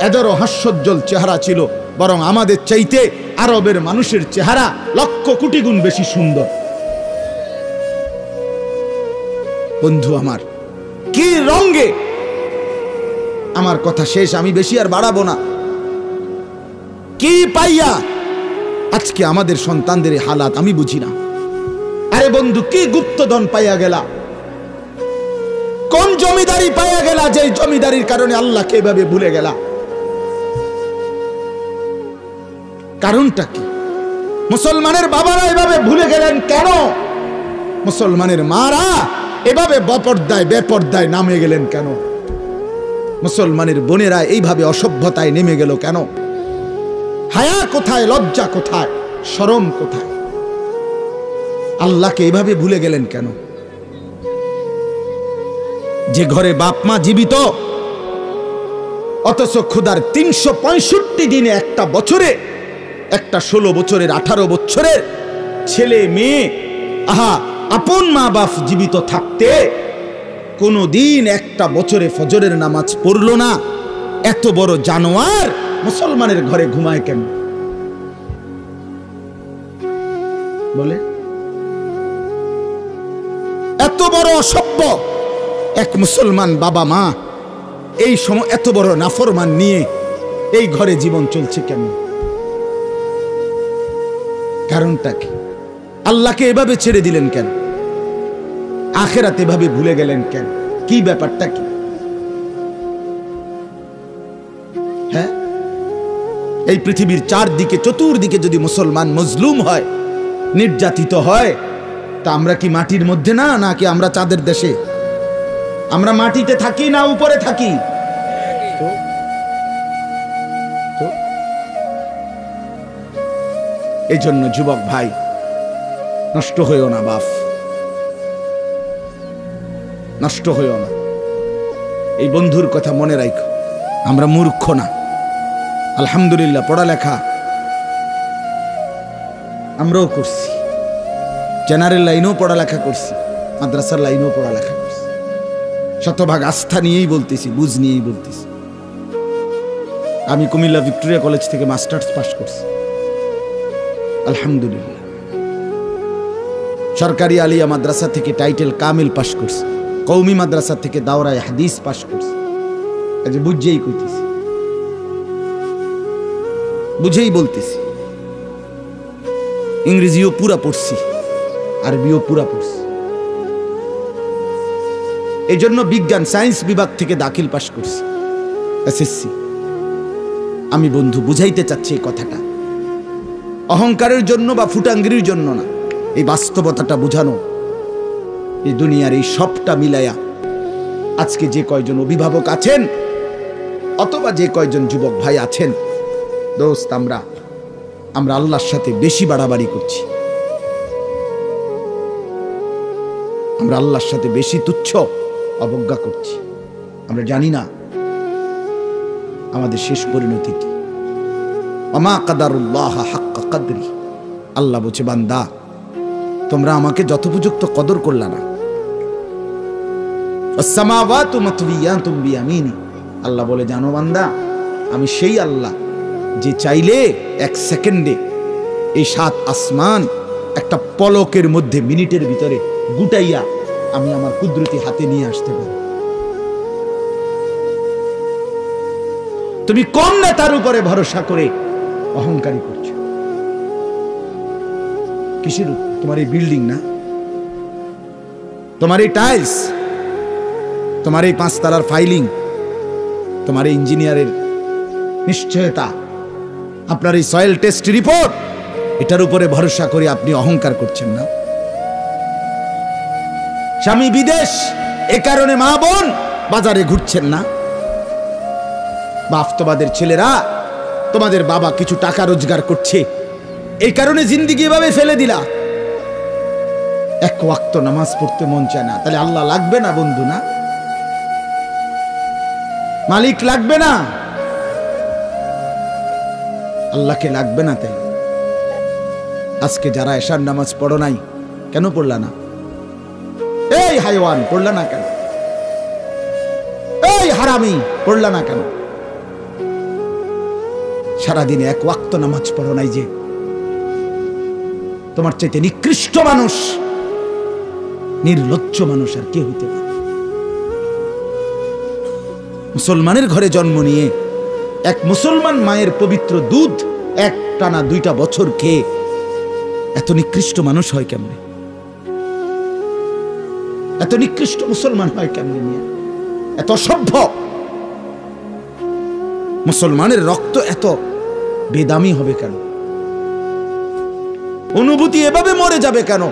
এদেরও হাস্যোজ্জ্বল চেহারা ছিল। বরং আমাদের চাইতে আরবের মানুষের চেহারা লক্ষ কোটি গুণ বেশি সুন্দর। বন্ধু আমার, কি রঙে, আমার কথা শেষ, আমি বেশি আর বাড়াবো না। কি পাইয়া আজকে আমাদের সন্তানদের হালাত আমি বুঝি না। আরে বন্ধু, কি গুপ্তধন পাইয়া গেলা, কোন জমিদারি পাইয়া গেলা, যে জমিদারির কারণে আল্লাহকে এভাবে ভুলে গেলা? কারণটা কি? মুসলমানের বাবারা এভাবে ভুলে গেলেন কেন? মুসলমানের মারা এভাবে বেপর্দায় নামে গেলেন কেন? মুসলমানের বোনেরা এইভাবে অসভ্যতায় নেমে গেল কেন? হায়া কোথায়, লজ্জা কোথায়, শরম কোথায়? আল্লাহকে এভাবে ভুলে গেলেন কেন? যে ঘরে বাপ মা জীবিত, অথচ ক্ষুধার 365 দিনে, একটা বছরে, একটা 16 বছরের 18 বছরের ছেলে মেয়ে, আহা, আপন মা বাপ জীবিত থাকতে কোনদিন একটা বছরে ফজরের নামাজ পড়ল না। এত বড় জানোয়ার মুসলমানের ঘরে ঘুমায় কেন? বলে এত বড় অসভ্য এক মুসলমান বাবা মা এই সময় এত বড় নাফরমান নিয়ে এই ঘরে জীবন চলছে কেন? কারণটা কি? আল্লাহকে এভাবে ছেড়ে দিলেন কেন? আখিরাত এভাবে ভুলে গেলেন কেন? কি ব্যাপারটা কি? হ্যাঁ, এই পৃথিবীর চারদিকে, চতুর্দিকে যদি মুসলমান মজলুম হয়, নির্যাতিত হয়, তা আমরা কি মাটির মধ্যে না, নাকি আমরা চাঁদের দেশে? আমরা মাটিতে থাকি না উপরে থাকি? এই জন্য যুবক ভাই, নষ্ট হইও না বাপ, নষ্ট হইও না। এই বন্ধুর কথা মনে রাখো, আমরা মূর্খ না। আলহামদুলিল্লাহ, পড়ালেখা আমরাও করছি, জেনারেল লাইনেও পড়ালেখা করছি, মাদ্রাসার লাইনেও পড়ালেখা করছি। শতভাগ আস্থা নিয়েই বলতেছি, বুঝ নিয়েই বলতেছি। আমি কুমিল্লা ভিক্টোরিয়া কলেজ থেকে মাস্টার্স পাস করছি, আলহামদুলিল্লাহ। সরকারি আলিয়া মাদ্রাসা থেকে টাইটেল কামিল পাস করছি, কওমি মাদ্রাসা থেকে দাওরায়ে হাদিস পাস করছি। আজ বুঝেই কইতেছি, বুঝেই বলতেছি। ইংরেজিও পুরা পড়ছি, আরবিও পুরা পড়ছি। এই জন্য বিজ্ঞান সায়েন্স বিভাগ থেকে দাখিল পাস করছি, এসএসসি। আমি বন্ধু বুঝাইতে চাচ্ছি এই কথাটা, অহংকারের জন্য বা ফুটাঙ্গিরির জন্য না, এই বাস্তবতাটা বুঝানো। এই দুনিয়ার এই সবটা মিলাইয়া আজকে যে কয়জন অভিভাবক আছেন, অথবা যে কয়জন যুবক ভাই আছেন, দোস্ত, আমরা আল্লাহর সাথে বেশি বাড়াবাড়ি করছি। আমরা আল্লাহর সাথে বেশি তুচ্ছ অবজ্ঞা করছি। আমরা জানি না আমাদের শেষ পরিণতি কি। ওমা কাদারুল্লাহ হাক্কা কদরি, আল্লাহ বলছে, বান্দা তোমরা আমাকে যথোপযুক্ত কদর করলা না। আসসামাওয়াতু মাতউইয়াতুম বিয়ামিনি, আল্লাহ বলে, জানো বান্দা, আমি সেই আল্লাহ যে চাইলে এক সেকেন্ডে এই 7 আসমান একটা পলকের মধ্যে, মিনিটের ভিতরে গুটাইয়া আমি আমার কুদরতি হাতে নিয়ে আসতে পারি। তুমি কোন নেতার উপরে ভরসা করে অহংকারী করছো? কিসের? তোমার এই বিল্ডিং না, তোমার এই টাইলস, তোমার এই 5 তলার ফাইলিং, তোমার এই ইঞ্জিনিয়ারের নিশ্চয়তা, আপনার এই সয়েল টেস্ট রিপোর্ট, এটার উপরে ভরসা করে আপনি অহংকার করছেন না? স্বামী বিদেশ, এ কারণে মা বোন বাজারে ঘুরছেন না? বাস্তবাদের ছেলেরা, তোমাদের বাবা কিছু টাকা রোজগার করছে, এই কারণে জিন্দিগি এভাবে ফেলে দিলা। এক ওয়াক্ত নামাজ পড়তে মন চায় না, তাহলে আল্লাহ লাগবে না বন্ধু? না, মালিক লাগবে না? আল্লাহকে লাগবে না? তাই আজকে যারা এশার নামাজ পড়ো নাই, কেন পড়লা না? এই হাইওয়ান, পড়লা না কেন? এই হারামি, পড়লা না কেন? সারাদিনে এক ওয়াক্ত নামাজ পড়ো নাই যে। তোমার চাইতে নিকৃষ্ট মানুষ, নির্লজ্জ মানুষ আর কে হইতে পারে? মুসলমানের ঘরে জন্ম নিয়ে এক মুসলমান মায়ের পবিত্র দুধ এক টানা 2টা বছর খেয়ে এত নিকৃষ্ট মানুষ হয় কেমনে? এত নিকৃষ্ট মুসলমান হয় কেমনে? নিয়ে এত অসভ্য মুসলমানের রক্ত এত বেদামি হবে কেন? অনুভূতি এভাবে মরে যাবে কেন?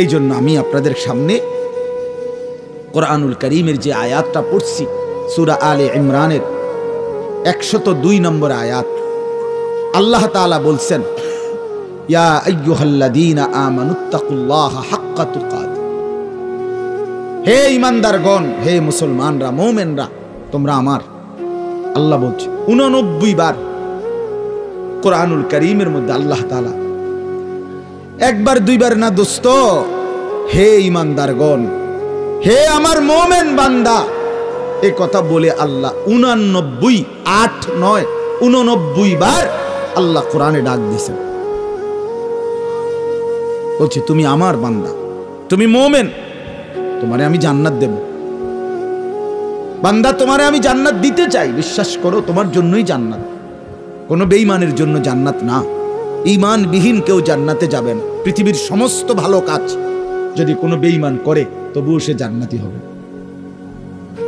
এই জন্য আমি আপনাদের সামনে কোরআনুল কারীমের যে আয়াতটা পড়ছি, সূরা আলে ইমরানের 102 নম্বর আয়াত, আল্লাহ তাআলা বলছেন, ইয়া আইয়ুহাল্লাযীনা আমানুত্তাকুল্লাহা হাক্কা তুকাতিহ, হে ঈমানদারগণ, হে মুসলমানরা, মুমিনরা, তোমরা আমার। আল্লাহ বলছে 89 বার কোরআনুল কারীমের মধ্যে আল্লাহ তাআলা, একবার দুইবার না দোস্ত, হে ঈমানদারগণ, হে আমার মুমিন বান্দা, এই কথা বলে আল্লাহ 89, 8 9, 89 বার আল্লাহ কোরআনে ডাক দিয়েছেন। বলছে তুমি আমার বান্দা, তুমি মুমিন, তোমারে আমি জান্নাত দেব। বান্দা, তোমারে আমি জান্নাত দিতে চাই, বিশ্বাস করো, তোমার জন্যই জান্নাত, কোনো বেঈমানের জন্য জান্নাত না। ঈমানবিহীন কেউ জান্নাতে যাবে না। পৃথিবীর সমস্ত ভালো কাজ যদি কোনো বেঈমান করে, তবুও সে জান্নাতি হবে।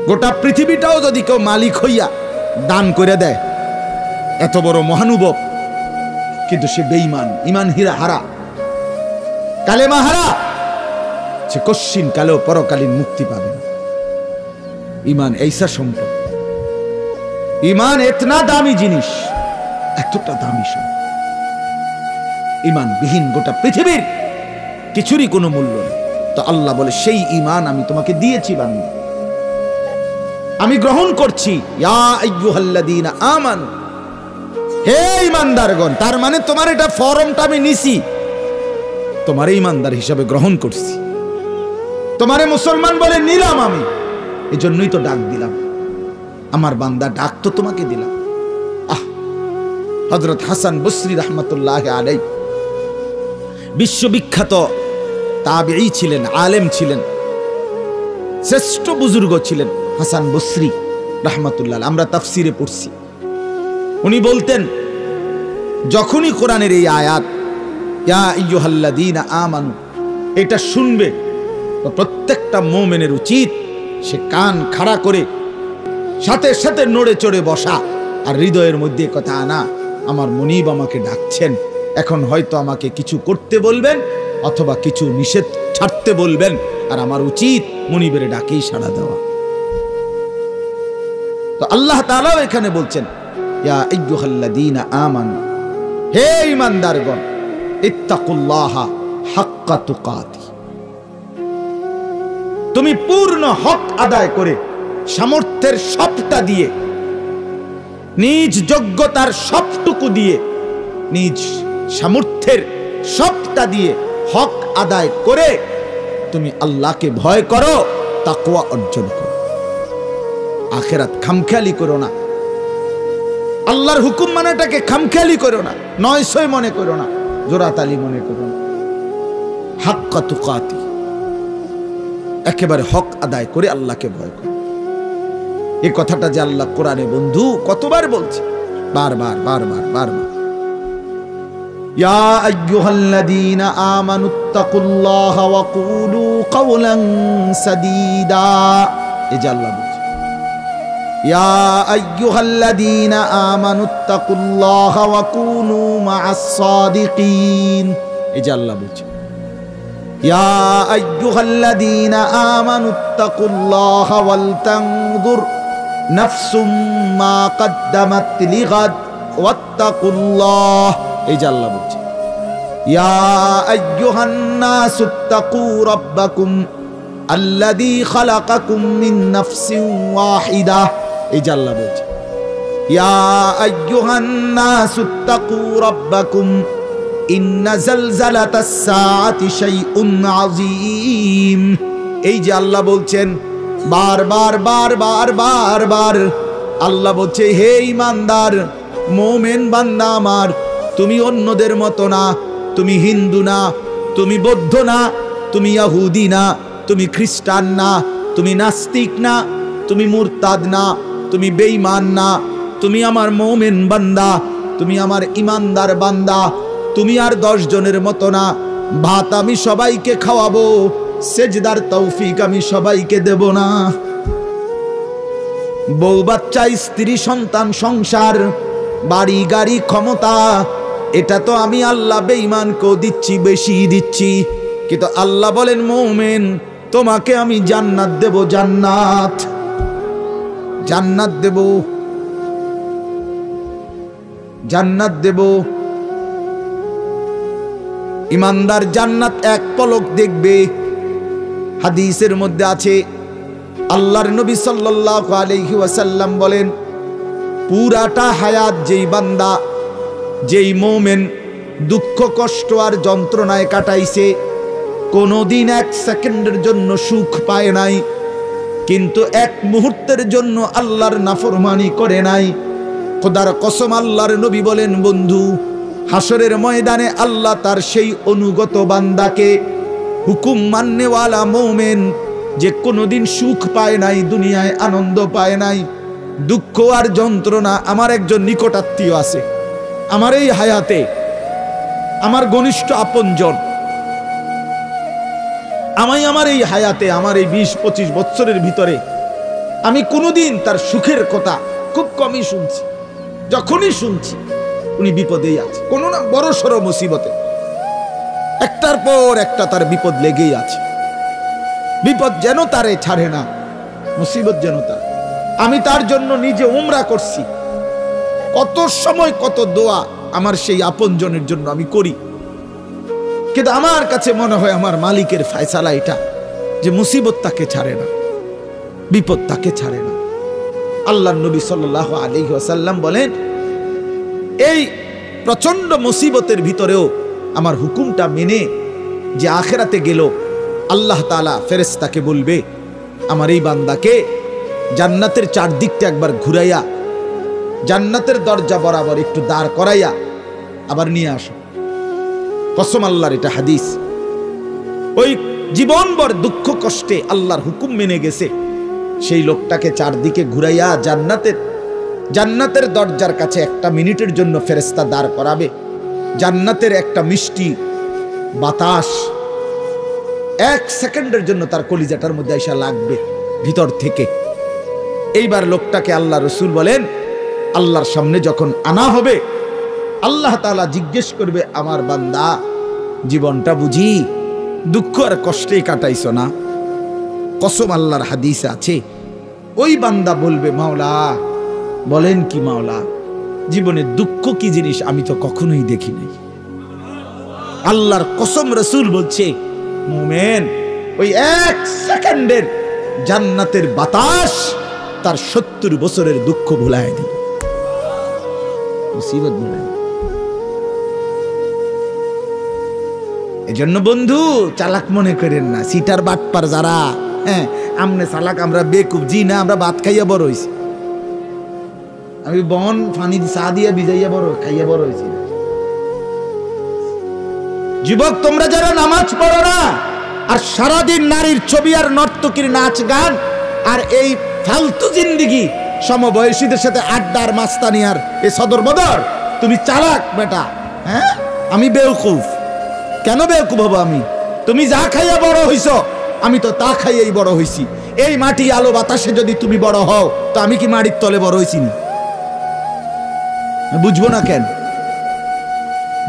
গোটা পৃথিবীটাও যদি কেউ মালিক হইয়া দান করে দেয়, এত বড় মহানুভব, কিন্তু সে বেঈমান, ঈমান হারা, কালেমা হারা, সে কশ্চিন কালেও পরকালীন মুক্তি পাবে না। ঈমান এইসা সম্পদ, ঈমান এতনা দামি জিনিস, এতটা দামি সম্পদ। ঈমান বিহীন গোটা পৃথিবীর কিছুরই কোনো মূল্য নেই। তো আল্লাহ বলে, সেই ঈমান আমি তোমাকে দিয়েছি বান্দা, আমি গ্রহণ করছি। ইয়া আইয়ুহাল্লাযীনা আমানু, হে ঈমানদারগণ, তার মানে তোমার এটা ফরমটা আমি নিছি, তোমারে ঈমানদার হিসাবে গ্রহণ করছি, তোমারে মুসলমান বলে নিলাম আমি, এজন্যই তো ডাক দিলাম। আমার বান্দা, ডাক তো তোমাকে দিলাম। হযরত হাসান বসরি রাহমাতুল্লাহ আলাইহি বিশ্ববিখ্যাত তাবেঈ ছিলেন, আলেম ছিলেন, শ্রেষ্ঠ বুজুর্গ ছিলেন হাসান বসরি রাহমাতুল্লাহ। আমরা তাফসিরে পড়ছি, উনি বলতেন, যখনই কোরআনের এই আয়াত ইয়া আইয়ুহাল্লাযীনা আমানু এটা শুনবে, তো প্রত্যেকটা মুমিনের উচিত সে কান খাড়া করে সাথে সাথে নড়ে চড়ে বসা, আর হৃদয়ের মধ্যে কথা আনা, আমার মুনিব আমাকে ডাকছেন, এখন হয়তো আমাকে কিছু করতে বলবেন অথবা কিছু নিষেধ ছাড়তে বলবেন, আর আমার উচিত মুনিবের ডাকেই সাড়া দেওয়া। তো আল্লাহ তাআলাও এখানে বলছেন, ইয়া আইয়ুহাল্লাযীনা আমানু, হে ঈমানদারগণ, ইত্তাকুল্লাহা হাক্কা তুকাতিহ, তুমি পূর্ণ হক আদায় করে সামর্থ্যের সবটা দিয়ে, নিজ যোগ্যতার সবটুকু দিয়ে, নিজ সামর্থ্যের সবটা দিয়ে হক আদায় করে তুমি আল্লাহকে ভয় করো, তাকওয়া অর্জন করো। আখিরাত খামখেয়ালি করো না, আল্লাহর হুকুম মানাটাকে খামখেয়ালি করো না, নয়সয় মনে করো না, জোরাতালি মনে করো না। হাক্কা তুকাতিহ, একেবারে হক আদায় করে আল্লাহকে ভয় করো। এই কথাটা যে আল্লাহ কোরআনে বন্ধু কতবার বলছে, বারবার বারবার বারবার। ইয়া আইয়ুহাল্লাযীনা আমানুত্তাকুল্লাহা ওয়া কুলু কাওলান সাদীদা, এই যে আল্লাহ বলছে, ইয়া আইয়ুহাল্লাযীনা আমানুত্তাকুল্লাহা ওয়া কুনু মা'আস সাদিকিন, এই যে আল্লাহ বলছে, ইয়া আইয়ুহাল্লাযীনা আমানুত্তাকুল্লাহা ওয়াল তানজুর নাফসুম মা কদ্দামাত লিগাদ ওয়াত্তাকুল্লাহ। এই যে আল্লাহ বলছে ইয়া আইয়ুহান নাসুত্তাকু রাব্বাকুম আল্লাযী খালাকাকুম মিন নাফসিন ওয়াহিদা। এই যে আল্লাহ বলছে ইয়া আইয়ুহান নাসুত্তাকু রাব্বাকুম ইন্না জালজালাতাস সাআতি শাইউন আযীম। এই যে আল্লাহ বলছেন বারবার বারবার বারবার আল্লাহ বলছে হে ঈমানদার মুমিন বান্দা আমার, তুমি অন্যদের মতো না, তুমি হিন্দু না, তুমি বৌদ্ধ না, তুমি ইহুদি না, তুমি খ্রিস্টান না, তুমি নাস্তিক না, তুমি মুরতাদ না, তুমি বেঈমান না, তুমি আমার মুমিন বান্দা, তুমি আমার ঈমানদার বান্দা। তুমি আর 10 জনের মতো না। ভাত আমি সবাইকে খাওয়াবো, সেজদার তৌফিক আমি সবাইকে দেব না। বউ বাচ্চা স্ত্রী সন্তান সংসার বাড়ি গাড়ি ক্ষমতা এটা তো আমি আল্লাহ বেঈমানকেও দিচ্ছি, বেশি দিচ্ছি। কিন্তু আল্লাহ বলেন মুমিন তোমাকে আমি জান্নাত দেব, জান্নাত জান্নাত দেব, জান্নাত দেব। ঈমানদার জান্নাত এক পলক দেখবে। হাদিসের মধ্যে আছে আল্লাহর নবী সাল্লাল্লাহু আলাইহি ওয়াসাল্লাম বলেন পুরাটা হায়াত যেই বান্দা যেই মুমিন দুঃখ কষ্ট আর যন্ত্রণায় কাটাইছে, কোনোদিন 1 সেকেন্ডের জন্য সুখ পায় নাই, কিন্তু 1 মুহূর্তের জন্য আল্লাহর নাফরমানি করে নাই, খোদার কসম আল্লাহর নবী বলেন বন্ধু হাসরের ময়দানে আল্লাহ তার সেই অনুগত বান্দাকে হুকুম মাননেওয়ালা মুমিন যে কোনোদিন সুখ পায় নাই, দুনিয়ায় আনন্দ পায় নাই, দুঃখ আর যন্ত্রণা। আমার একজন নিকটাত্মীয় আছে আমার এই হায়াতে, আমার ঘনিষ্ঠ আপনজন, আমার এই হায়াতে, আমার এই 20-25 বছরের ভিতরে আমি কোনোদিন তার সুখের কথা খুব কমই শুনছি। যখনই শুনছি উনি বিপদেই আছে, কোনো না বড় সড়ো মুসিবতে, একটার পর একটা তার বিপদ লেগেই আছে। বিপদ যেন তারে ছাড়ে না, মুসিবত যেন তার। আমি তার জন্য নিজে উমরা করছি, কত সময় কত দোয়া আমার সেই আপনজনের জন্য আমি করি, কিন্তু আমার কাছে মনে হয় আমার মালিকের ফয়সালা এটা যে মুসিবত তাকে ছাড়ে না, বিপদ তাকে ছাড়ে না। আল্লাহর নবী সাল্লাল্লাহু আলাইহি ওয়াসাল্লাম বলেন এই প্রচন্ড মুসিবতের ভিতরেও আমার হুকুমটা মেনে যে আখিরাতে গেল, আল্লাহ তাআলা ফেরেশতাকে বলবে আমার এই বান্দাকে জান্নাতের চারদিকটা একবার ঘুরাইয়া জান্নাতের দরজা বরাবর একটু দাঁড় করাইয়া আবার নিয়ে আসো। কসম আল্লাহর, এটা হাদিস। ওই জীবনভর দুঃখ কষ্টে আল্লাহর হুকুম মেনে গেছে সেই লোকটাকে চারদিকে ঘুরাইয়া জান্নাতের দরজার কাছে 1 মিনিটের জন্য ফেরেশতা দাঁড় করাবে। জান্নাতের একটা মিষ্টি বাতাস 1 সেকেন্ডের জন্য তার কলিজাটার মধ্যে আইসা লাগবে ভিতর থেকে। এইবার লোকটাকে আল্লাহ রসুল বলেন আল্লাহর সামনে যখন আনা হবে আল্লাহ তাআলা জিজ্ঞেস করবে আমার বান্দা জীবনটা বুঝি দুঃখ আর কষ্টেই কাটাইছো না? কসম আল্লাহর হাদিসে আছে ওই বান্দা বলবে মাওলা বলেন কি মাওলা, জীবনে দুঃখ কি জিনিস আমি তো কখনোই দেখি নাই। আল্লাহর কসম রসুল বলছে মুমিন ওই 1 সেকেন্ডের জান্নাতের বাতাস তার 70 বছরের দুঃখ ভুলায় দিবে, মুসিবত ভুলায়। এজন্য বন্ধু চালাক মনে করেন না, সিটার বাটপার যারা, হ্যাঁ আমনে চালাক আমরা বেকুব, জি না, আমরা ভাত খাইয়া বড় হইছি। আমি বন পানি চা দিয়া ভিজাইয়া বড় খাইয়া বড় হইছি। যুবক তোমরা যারা নামাজ পড়ো না আর সারাদিন নারীর ছবি আর নর্তকীর নাচ গান আর এই ফালতু জিন্দিগি, সমবয়সীদের সাথে আড্ডা আর মাস্তানি আর এই সদর বদর, তুমি চালাক বেটা। হ্যাঁ আমি বেওকুফ। কেন বেওকুফ হবো আমি? তুমি যা খাইয়া বড় হইছ আমি তো তা খাইয়াই বড় হইছি। এই মাটি আলো বাতাসে যদি তুমি বড় হও তো আমি কি মাটির তলে বড় হইছি না? বুঝবো না কেন?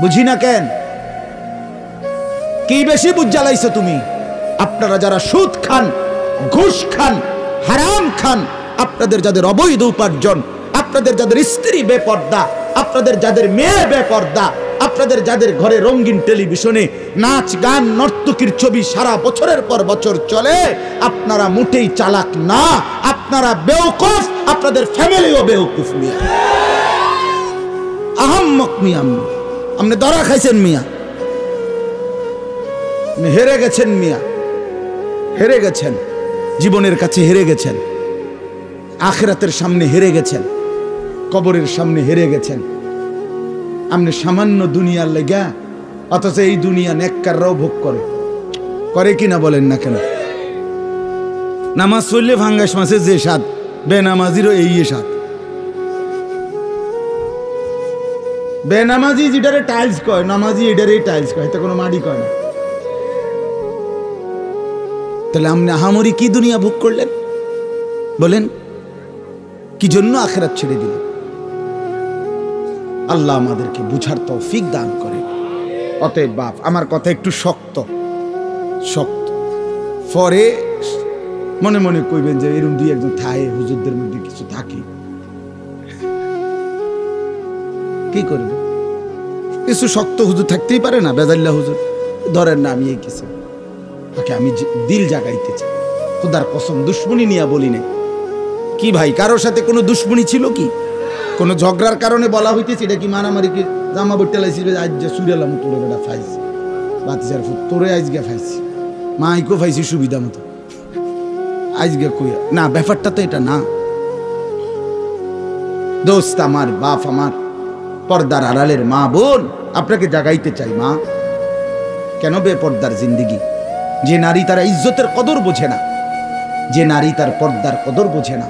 বুঝি না কেন? কি বেশি বুঝ জ্বালাইছো তুমি? আপনারা যারা সুদ খান, ঘুষ খান, হারাম খান, আপনাদের যাদের অবৈধ উপার্জন, আপনাদের যাদের স্ত্রী বেপর্দা, আপনাদের যাদের মেয়ে বেপর্দা, আপনাদের যাদের ঘরে রঙিন টেলিভিশনে নাচ গান নর্তকীর ছবি সারা বছরের পর বছর চলে, আপনারা মোটেই চালাক না, আপনারা বেওকুফ, আপনাদের ফ্যামিলিও বেওকুফ। মিয়া আহাম্মক মিয়া, আপনি ধরা খাইছেন মিয়া, হেরে গেছেন মিয়া, হেরে গেছেন, জীবনের কাছে হেরে গেছেন, আখিরাতের সামনে হেরে গেছেন, কবরের সামনে হেরে গেছেন। আপনি সামান্য দুনিয়ার লেগা, অথচ এই দুনিয়া নেককাররাও ভোগ করে কিনা বলেন না কেন? নামাজ পড়লে ভাঙ্গাস মাছের যে স্বাদ, বেনামাজিরও এই স্বাদ। বেনামাজি যেটারে টাইলস কয়, নামাজি এটারে টাইলস কয়, এতে কোনো মাটি কয় না। তাহলে আপনি আহামরি কি দুনিয়া ভোগ করলেন বলেন? কি জন্য আখিরাত ছেড়ে দিলেন? আল্লাহ আমাদেরকে বুঝার তৌফিক দান করে। অতএব বাপ, আমার কথা একটু শক্ত শক্ত, পরে মনে মনে কইবেন যে এরকম দুই একজন থাকে, হুজুরদের মধ্যে কিছু থাকে, কি করবে? কিছু শক্ত হুজুর থাকতেই পারে না, বেজাল্লা হুজুর ধরেন না। আমি এই কিছু তাকে আমি দিল জাগাইতে চাই, খোদার কসম দুশ্মনী নিয়ে বলি না। কি ভাই, কারোর সাথে কোনো দুশ্মনী ছিল কি? কোনো ঝগড়ার কারণে বলা হইতেছে? এটা কি মারামারি? কি জামা বইটা লাইছি আজ যে সুরেলাম তোরে বেটা ফাইছি, বাতিজার ফুট তোরে আজকে ফাইছি, মাইকো ফাইছি সুবিধা মতো আজকে কই না। ব্যাপারটা তো এটা না দোস্ত, আমার বাপ, আমার পর্দার আড়ালের মা বোন, আপনাকে জাগাইতে চাই। মা, কেন বেপর্দার জিন্দিগি? যে নারী তার ইজ্জতের কদর বোঝে না, যে নারী তার পর্দার কদর বোঝে না,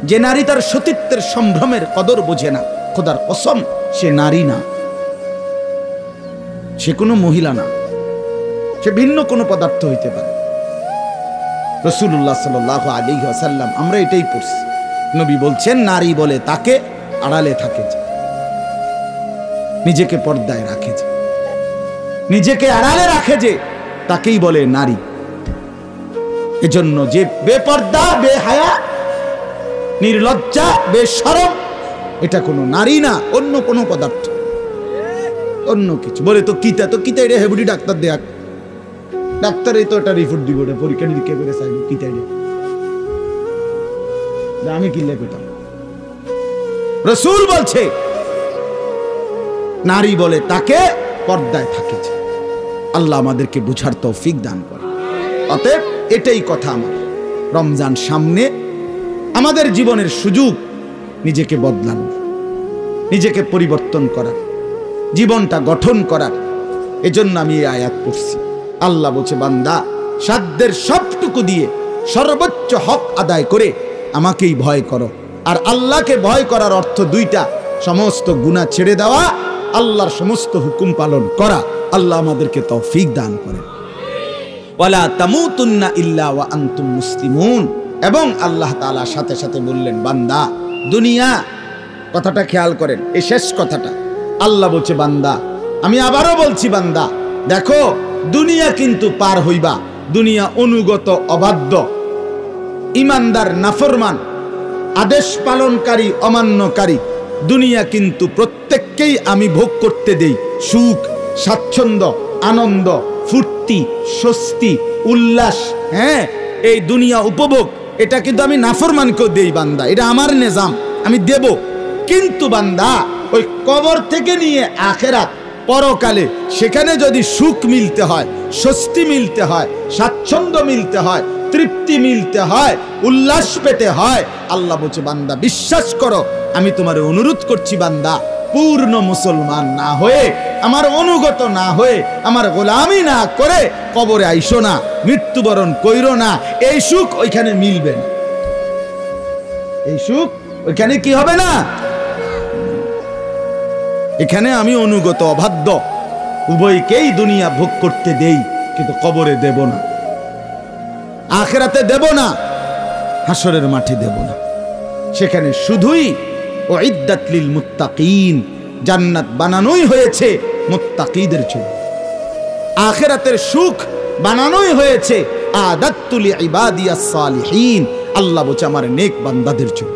যে নারী তার সতীত্বের সম্ভ্রমের কদর বোঝে না, খোদার কসম সে নারী না, সে কোনো মহিলা না, সে ভিন্ন কোনো পদার্থ হইতে পারে। রাসূলুল্লাহ সাল্লাল্লাহু আলাইহি ওয়াসাল্লাম, আমরা এটাই পড়ছি, নবী বলছেন নারী বলে তাকে আড়ালে থাকে যে, নিজেকে পর্দায় রাখে যে, নিজেকে আড়ালে রাখে যে, তাকেই বলে নারী। এজন্য যে বেপর্দা, বেহায়া, নির্লজ্জা, বেশরম, এটা কোনো নারী না, অন্য কোনো পদার্থ, অন্য কিছু। বলে তো কিতা, তো কিতা এটা হেবুডি ডাক্তার দেখ, ডাক্তারই তো এটা রিপোর্ট দিব, পরীক্ষা নিরীক্ষা করে চাইব কিতা এটা, আমি কিনলে পেতাম। রাসূল বলছে নারী বলে তাকে পর্দায় থাকে। আল্লাহ আমাদেরকে বুঝার তৌফিক দান করে। অতএব এটাই কথা আমার, রমজান সামনে, আমাদের জীবনের সুযোগ নিজেকে বদলানো, নিজেকে পরিবর্তন করার, জীবনটা গঠন করার। এজন্য আমি এই আয়াত পড়ছি। আল্লাহ বলছে, বান্দা সাধ্যের সবটুকু দিয়ে সর্বোচ্চ হক আদায় করে আমাকেই ভয় করো। আর আল্লাহকে ভয় করার অর্থ দুইটা, সমস্ত গুনাহ ছেড়ে দেওয়া, আল্লাহর সমস্ত হুকুম পালন করা। আল্লাহ আমাদেরকে তৌফিক দান করেন। ওয়ালা তামুতুন্না ইল্লা ওয়া আনতুম মুসলিমুন। এবং আল্লাহ তাআলা সাথে সাথে বললেন, বান্দা দুনিয়া, কথাটা খেয়াল করেন, এই শেষ কথাটা আল্লাহ বলছে, বান্দা আমি আবারও বলছি, বান্দা দেখো দুনিয়া কিন্তু পার হইবা, দুনিয়া অনুগত, অবাধ্য, ইমানদার, নাফরমান, আদেশ পালনকারী, অমান্যকারী, দুনিয়া কিন্তু প্রত্যেককেই আমি ভোগ করতে দেই। সুখ, স্বাচ্ছন্দ্য, আনন্দ, ফুর্তি, স্বস্তি, উল্লাস, হ্যাঁ, এই দুনিয়া উপভোগ, এটা কিন্তু আমি নাফরমানকেও দেই। বান্দা এটা আমার নিজাম, আমি দেব। কিন্তু বান্দা ওই কবর থেকে নিয়ে আখেরাত, পরকালে, সেখানে যদি সুখ মিলতে হয়, স্বস্তি মিলতে হয়, স্বাচ্ছন্দ্য মিলতে হয়, তৃপ্তি মিলতে হয়, উল্লাস পেতে হয়, আল্লাহ বলছে, বান্দা বিশ্বাস করো, আমি তোমার অনুরোধ করছি, বান্দা পূর্ণ মুসলমান না হয়ে, আমার অনুগত না হয়ে, আমার গোলামি না করে কবরে আইসো না, মৃত্যুবরণ কইরো না। এই সুখ ওইখানে মিলবে না, এই সুখ ওইখানে কি হবে না। এখানে আমি অনুগত, অবাধ্য, উভয়কেই দুনিয়া ভোগ করতে দেই, কিন্তু কবরে দেব না, আখিরাতে দেব না, হাসরের মাঠে দেব না। সেখানে শুধুই উইদ্দাত লিল মুত্তাকিন, জান্নাত বানানোই হয়েছে মুত্তাকিদের জন্য। আখিরাতের সুখ বানানোই হয়েছে আদাত্তু লিইবাদিয়াস সালিহিন, আল্লাহ বলছে আমার নেক বান্দাদের জন্য।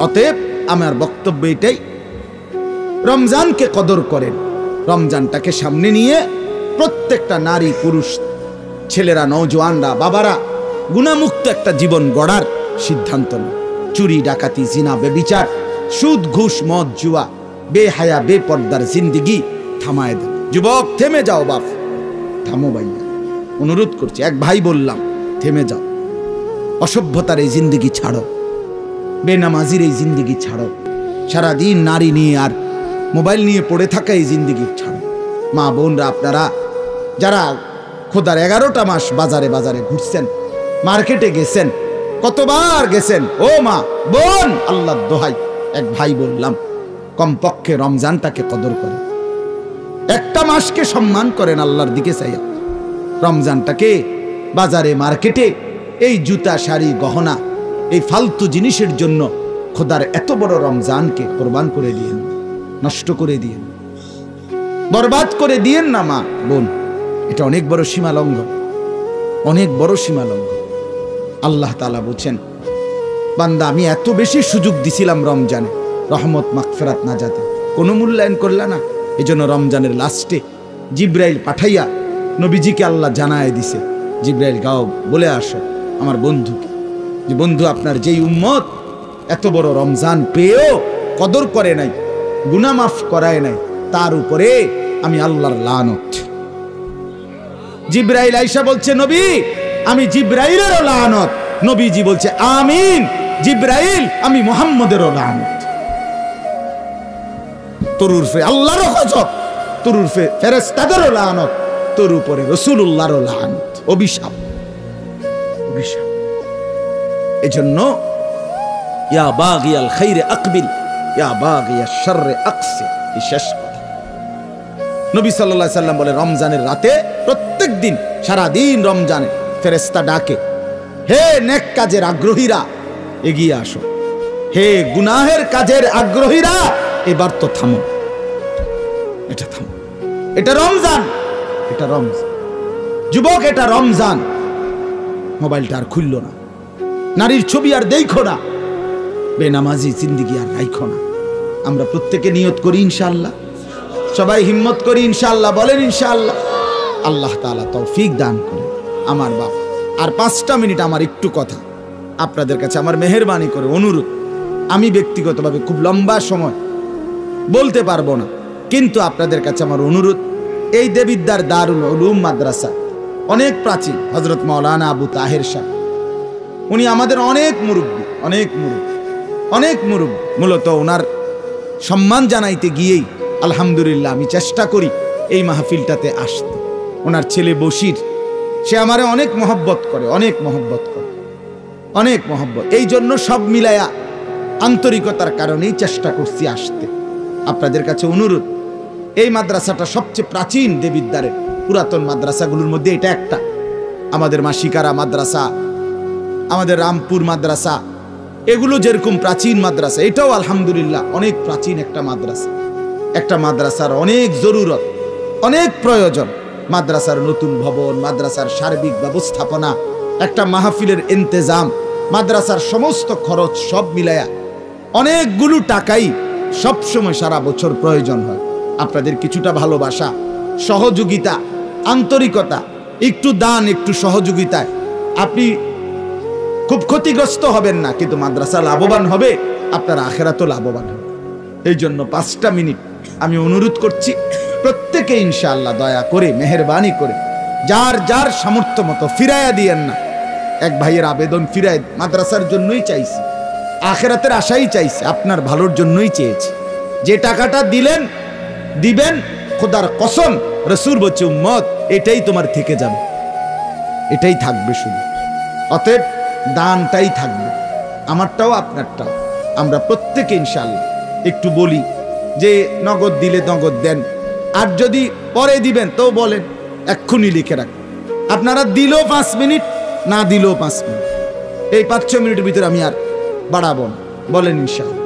অতএব আমার বক্তব্য এটাই, রমজানকে কদর করেন। রমজানটাকে সামনে নিয়ে প্রত্যেকটা নারী পুরুষ, ছেলেরা, নওজোয়ানরা, বাবারা গুনাহমুক্ত একটা জীবন গড়ার সিদ্ধান্ত নেন। চুরি, ডাকাতি, জিনা, বেবিচার, সুদ, ঘুষ, মদ, জুয়া, বেহায়া, বেপর্দার জিন্দিগি থামায় দেন। যুবক থেমে যাও, বাপ থামো ভাইয়া, অনুরোধ করছি। এক ভাই বললাম থেমে যাও, অসভ্যতার এই জিন্দিগি ছাড়ো, বেনামাজির এই জিন্দিগি ছাড়ো, সারাদিন নারী নিয়ে আর মোবাইল নিয়ে পড়ে থাকা এই জিন্দিগি ছাড়ো। মা বোনরা, আপনারা যারা খোদার 11টা মাস বাজারে বাজারে ঘুরছেন, মার্কেটে গেছেন, কতবার গেছেন, ও মা বোন, আল্লাহর দোহাই, এক ভাই বললাম কমপক্ষে রমজানটাকে কদর করেন, একটা মাসকে সম্মান করেন আল্লাহর দিকে চাইয়া। রমজানটাকে বাজারে মার্কেটে এই জুতা, শাড়ি, গহনা, এই ফালতু জিনিসের জন্য খোদার এত বড় রমজানকে কোরবান করে দিয়েন, নষ্ট করে দিয়েন, বরবাদ করে দিয়েন না মা বোন। এটা অনেক বড় সীমা লঙ্ঘন, অনেক বড় সীমা লঙ্ঘন। আল্লাহ তাআলা বলছেন, বান্দা আমি এত বেশি সুযোগ দিছিলাম রমজানে, রহমত, মাগফিরাত, নাজাতে, কোনো মূল্যায়ন করলা না। এজন্য রমজানের লাস্টে জিব্রাইল পাঠাইয়া নবীজিকে আল্লাহ জানায় দিছে, জিব্রাইল গাও বলে আসো আমার বন্ধুকে, যে বন্ধু আপনার যেই উম্মত এত বড় রমজান পেয়েও কদর করে নাই, গুনাহ মাফ করায় নাই, তার উপরে আমি আল্লাহর লানত। জিব্রাইল আয়েশা বলছে, নবী আমি জিব্রাইলেরও লানত। নবীজি বলছে আমিন। জিব্রাইল আমি মুহাম্মদেরও লানত। তোর উরফে আল্লাহরও গজব, তোর উরফে ফেরেশতাদেরও লানত, তোর উপরে রাসূলুল্লাহরও লানত, অভিশাপ, অভিশাপ। এজন্য ইয়া বাগিয়াল খাইরে আকবিল, ইয়া বাগিয়াশ শাররে আকসির, এই শেষ কথা। নবী সাল্লাল্লাহু আলাইহি সাল্লাম বলে, রমজানের রাতে প্রত্যেক দিন, সারা দিন রমজানে ফেরেশতা ডাকে, হে নেক কাজের আগ্রহীরা এগিয়ে আসো, হে গুনাহের কাজের আগ্রহীরা এবার তো থামো, এটা থামো, এটা রমজান, এটা রমজান। যুবক এটা রমজান, মোবাইলটা আর খুললো না, নারীর ছবি আর দেখো না, বেনামাজি জিন্দিগি আর রাখো না। আমরা প্রত্যেকে নিয়ত করি ইনশাআল্লাহ, সবাই হিম্মত করি ইনশাআল্লাহ, বলেন ইনশাআল্লাহ। আল্লাহ তাআলা তৌফিক দান করে। আমার বাপ, আর 5টা মিনিট আমার একটু কথা আপনাদের কাছে আমার মেহেরবানি করে অনুরোধ। আমি ব্যক্তিগতভাবে খুব লম্বা সময় বলতে পারবো না, কিন্তু আপনাদের কাছে আমার অনুরোধ, এই দেবিদ্দার দারুল উলুম মাদ্রাসা অনেক প্রাচীন, হযরত মাওলানা আবু তাহের সাহেব, উনি আমাদের অনেক মুরব্বী, অনেক মুরব্বী, অনেক মুরব্বী। মূলত ওনার সম্মান জানাইতে গিয়েই আলহামদুলিল্লাহ আমি চেষ্টা করি এই মাহফিলটাতে আসতে। ওনার ছেলে বশির, সে আমারে অনেক মহব্বত করে, অনেক মহব্বত করে, অনেক মহব্বত। এই জন্য সব মিলায়া আন্তরিকতার কারণেই চেষ্টা করছি আসতে। আপনাদের কাছে অনুরোধ, এই মাদ্রাসাটা সবচেয়ে প্রাচীন দেবিদ্বারের পুরাতন মাদ্রাসাগুলোর মধ্যে এটা একটা। আমাদের মাসিকারা মাদ্রাসা, আমাদের রামপুর মাদ্রাসা, এগুলো যেরকম প্রাচীন মাদ্রাসা, এটাও আলহামদুলিল্লাহ অনেক প্রাচীন একটা মাদ্রাসা। একটা মাদ্রাসার অনেক জরুরত, অনেক প্রয়োজন। মাদ্রাসার নতুন ভবন, মাদ্রাসার সার্বিক ব্যবস্থাপনা, একটা মাহফিলের ইন্তেজাম, মাদ্রাসার সমস্ত খরচ সব মিলায়া অনেকগুলো টাকাই সবসময় সারা বছর প্রয়োজন হয়। আপনাদের কিছুটা ভালোবাসা, সহযোগিতা, আন্তরিকতা, একটু দান, একটু সহযোগিতায় আপনি খুব ক্ষতিগ্রস্ত হবেন না, কিন্তু মাদ্রাসা লাভবান হবে, আপনার আখিরাতও লাভবান হবে। এই জন্য 5টা মিনিট আমি অনুরোধ করছি, প্রত্যেকে ইনশাআল্লাহ দয়া করে, মেহেরবানি করে, যার যার সামর্থ্য মতো ফিরাইয়া দিয়েন না। এক ভাইয়ের আবেদন ফিরায়, মাদ্রাসার জন্যই চাইছি, আখিরাতের আশাই চাইছে, আপনার ভালোর জন্যই চেয়েছি। যে টাকাটা দিলেন, দিবেন, খোদার কসম রাসূল বলছে উম্মত এটাই তোমার থেকে যাবে, এটাই থাকবে শুধু। অতএব দানটাই থাকবে, আমারটাও আপনারটাও। আমরা প্রত্যেকে ইনশাআল্লাহ একটু বলি যে নগদ দিলে নগদ দেন, আর যদি পরে দিবেন তো বলেন, এক্ষুনি লিখে রাখ। আপনারা দিলেও 5 মিনিট, না দিলেও 5 মিনিট, এই 5-6 মিনিটের ভিতরে আমি আর বাড়াবো না, বলেন ইনশাআল্লাহ।